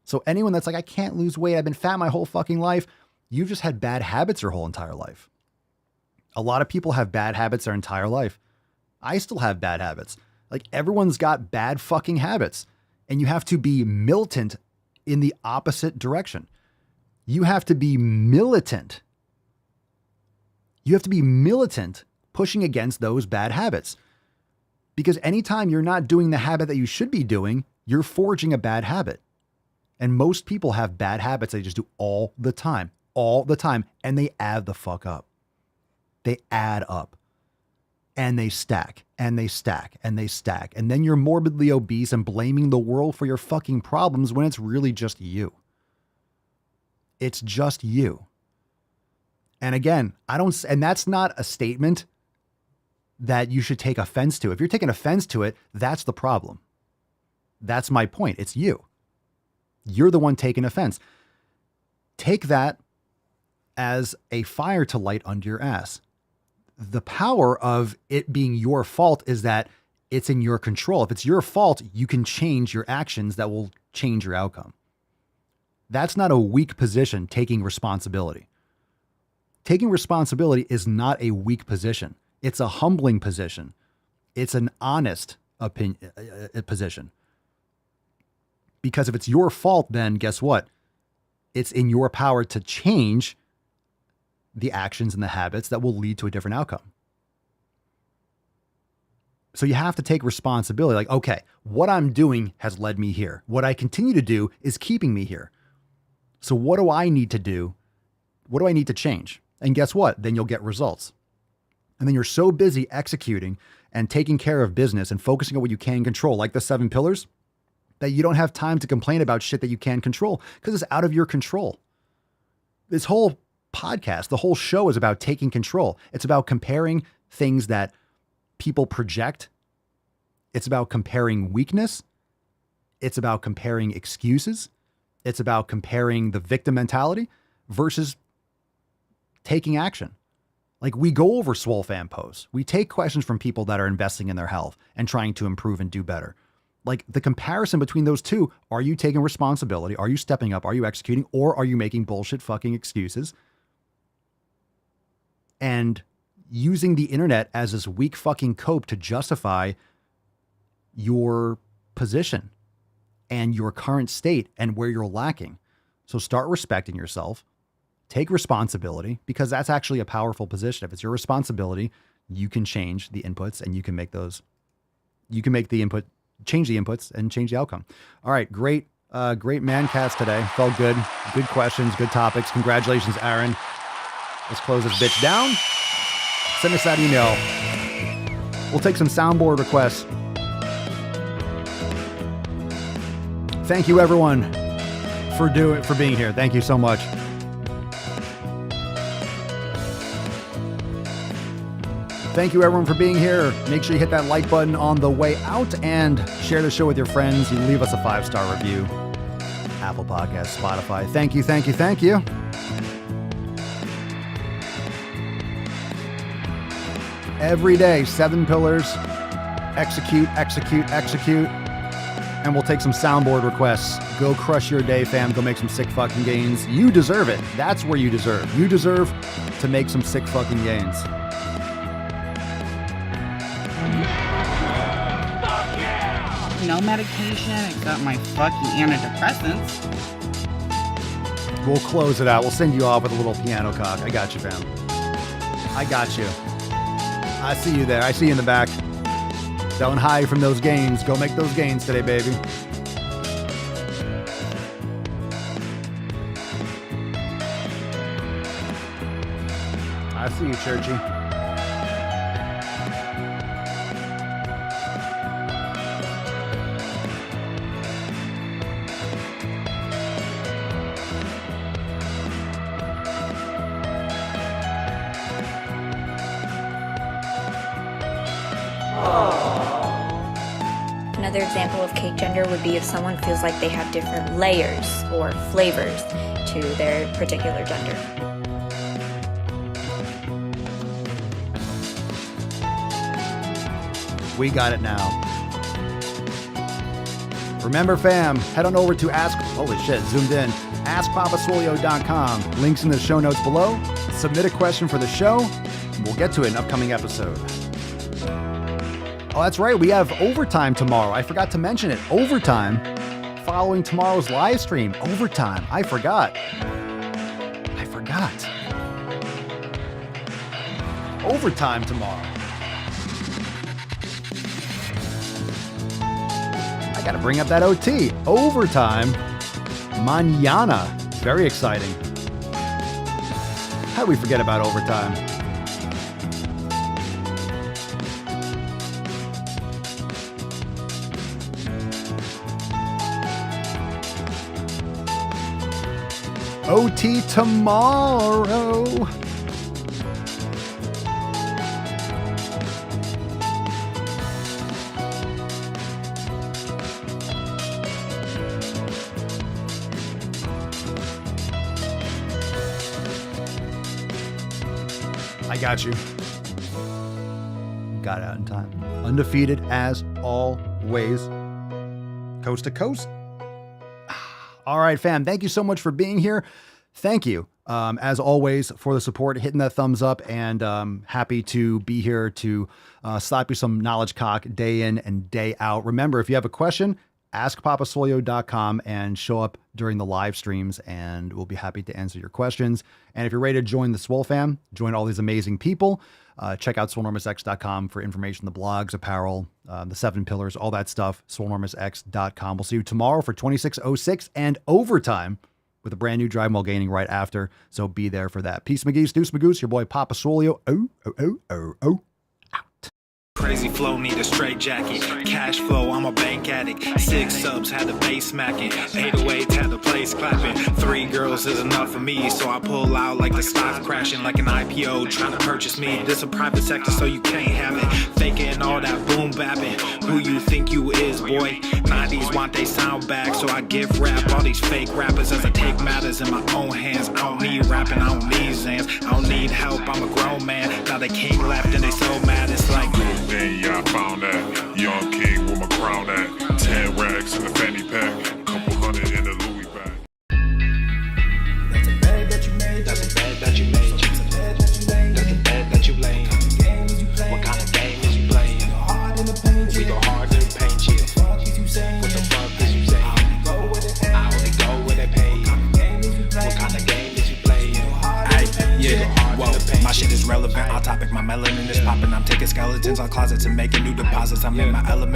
So anyone that's like, I can't lose weight, I've been fat my whole fucking life, you've just had bad habits your whole entire life. A lot of people have bad habits their entire life. I still have bad habits. Like, everyone's got bad fucking habits, and you have to be militant in the opposite direction. You have to be militant. You have to be militant pushing against those bad habits. Because anytime you're not doing the habit that you should be doing, you're forging a bad habit. And most people have bad habits they just do all the time, and they add the fuck up. They add up. And they stack, and they stack, and they stack. And then you're morbidly obese and blaming the world for your fucking problems when it's really just you. It's just you. And again, and that's not a statement that you should take offense to. If you're taking offense to it, that's the problem. That's my point. It's you. You're the one taking offense. Take that as a fire to light under your ass. The power of it being your fault is that it's in your control. If it's your fault, you can change your actions that will change your outcome. That's not a weak position, taking responsibility. Taking responsibility is not a weak position. It's a humbling position. It's an honest position. Because if it's your fault, then guess what? It's in your power to change the actions and the habits that will lead to a different outcome. So you have to take responsibility. Like, okay, what I'm doing has led me here. What I continue to do is keeping me here. So what do I need to do? What do I need to change? And guess what? Then you'll get results. And then you're so busy executing and taking care of business and focusing on what you can control, like the 7 pillars, that you don't have time to complain about shit that you can control because it's out of your control. This whole podcast, the whole show is about taking control. It's about comparing things that people project. It's about comparing weakness. It's about comparing excuses. It's about comparing the victim mentality versus taking action. Like, we go over Swole fan posts. We take questions from people that are investing in their health and trying to improve and do better. Like, the comparison between those two, are you taking responsibility? Are you stepping up? Are you executing? Or are you making bullshit fucking excuses? And using the internet as this weak fucking cope to justify your position and your current state and where you're lacking. So start respecting yourself. Take responsibility, because that's actually a powerful position. If it's your responsibility, you can change the inputs and you can make those, you can make the input, change the inputs and change the outcome. All right. Great Mancast today. Felt good. Good questions, good topics. Congratulations, Aaron. Let's close this bitch down. Send us that email. We'll take some soundboard requests. Thank you, everyone, for being here. Thank you so much. Thank you, everyone, for being here. Make sure you hit that like button on the way out and share the show with your friends. You leave us a 5-star review. Apple Podcasts, Spotify. Thank you, thank you, thank you. Every day, 7 pillars. Execute, execute, execute. And we'll take some soundboard requests. Go crush your day, fam. Go make some sick fucking gains. You deserve it. That's where you deserve. You deserve to make some sick fucking gains. No medication except my fucking antidepressants. We'll close it out. We'll send you off with a little piano cock. I got you, fam. I got you. I see you there. I see you in the back. Don't hide from those gains. Go make those gains today, baby. I see you, Churchy. Another example of cake gender would be if someone feels like they have different layers or flavors to their particular gender. We got it now. Remember, fam, head on over to zoomed in, askpapaswolio.com. Links in the show notes below. Submit a question for the show, and we'll get to it in an upcoming episode. Oh, that's right. We have overtime tomorrow. I forgot to mention it. Overtime following tomorrow's live stream. Overtime. I forgot. Overtime tomorrow. I got to bring up that OT. Overtime. Mañana. Very exciting. How did we forget about overtime? OT tomorrow. I got you. Got out in time. Undefeated as always. Coast to coast. All right, fam. Thank you so much for being here. Thank you, as always, for the support, hitting that thumbs up, and happy to be here to slap you some knowledge cock day in and day out. Remember, if you have a question, askpapaswolio.com and show up during the live streams, and we'll be happy to answer your questions. And if you're ready to join the Swole fam, join all these amazing people, check out swolenormousx.com for information, the blogs, apparel, the 7 pillars, all that stuff, swolenormousx.com. We'll see you tomorrow for 2606 and overtime with a brand new Drive While Gaining right after. So be there for that. Peace, McGee's, Deuce Magoose, your boy Papa Swolio. Out. Crazy flow, need a straight jacket. Cash flow, I'm a bank addict. 6 subs, had the bass smacking. 808, had the place clapping. 3 girls is enough for me, so I pull out like the stock crashing. Like an IPO, trying to purchase me. This a private sector, so you can't have it. Faking all that boom bapping. Who you think you is, boy? 90s want they sound back, so I give rap all these fake rappers as I take matters in my own hands. I don't need rapping, I don't need Zans. I don't need help, I'm a grown man. Now they king left and they so mad, it's like yeah, I found that. Young king with my crown at. 10 racks in the fanny pack. Couple hundred in the Louis bag. That's a bag that you made. That's a bag that you made. That's a bag that you laid. That's a bag that you laid. What kind of game is you playing? We go hard in the paint, yeah. What the fuck is you saying? I only go where they pay. What kind of game is you playing? Yeah, whoa, my shit is relevant. Off topic, my melanin is popping. I'm taking skeletons on closets and making new deposits. I'm in my element.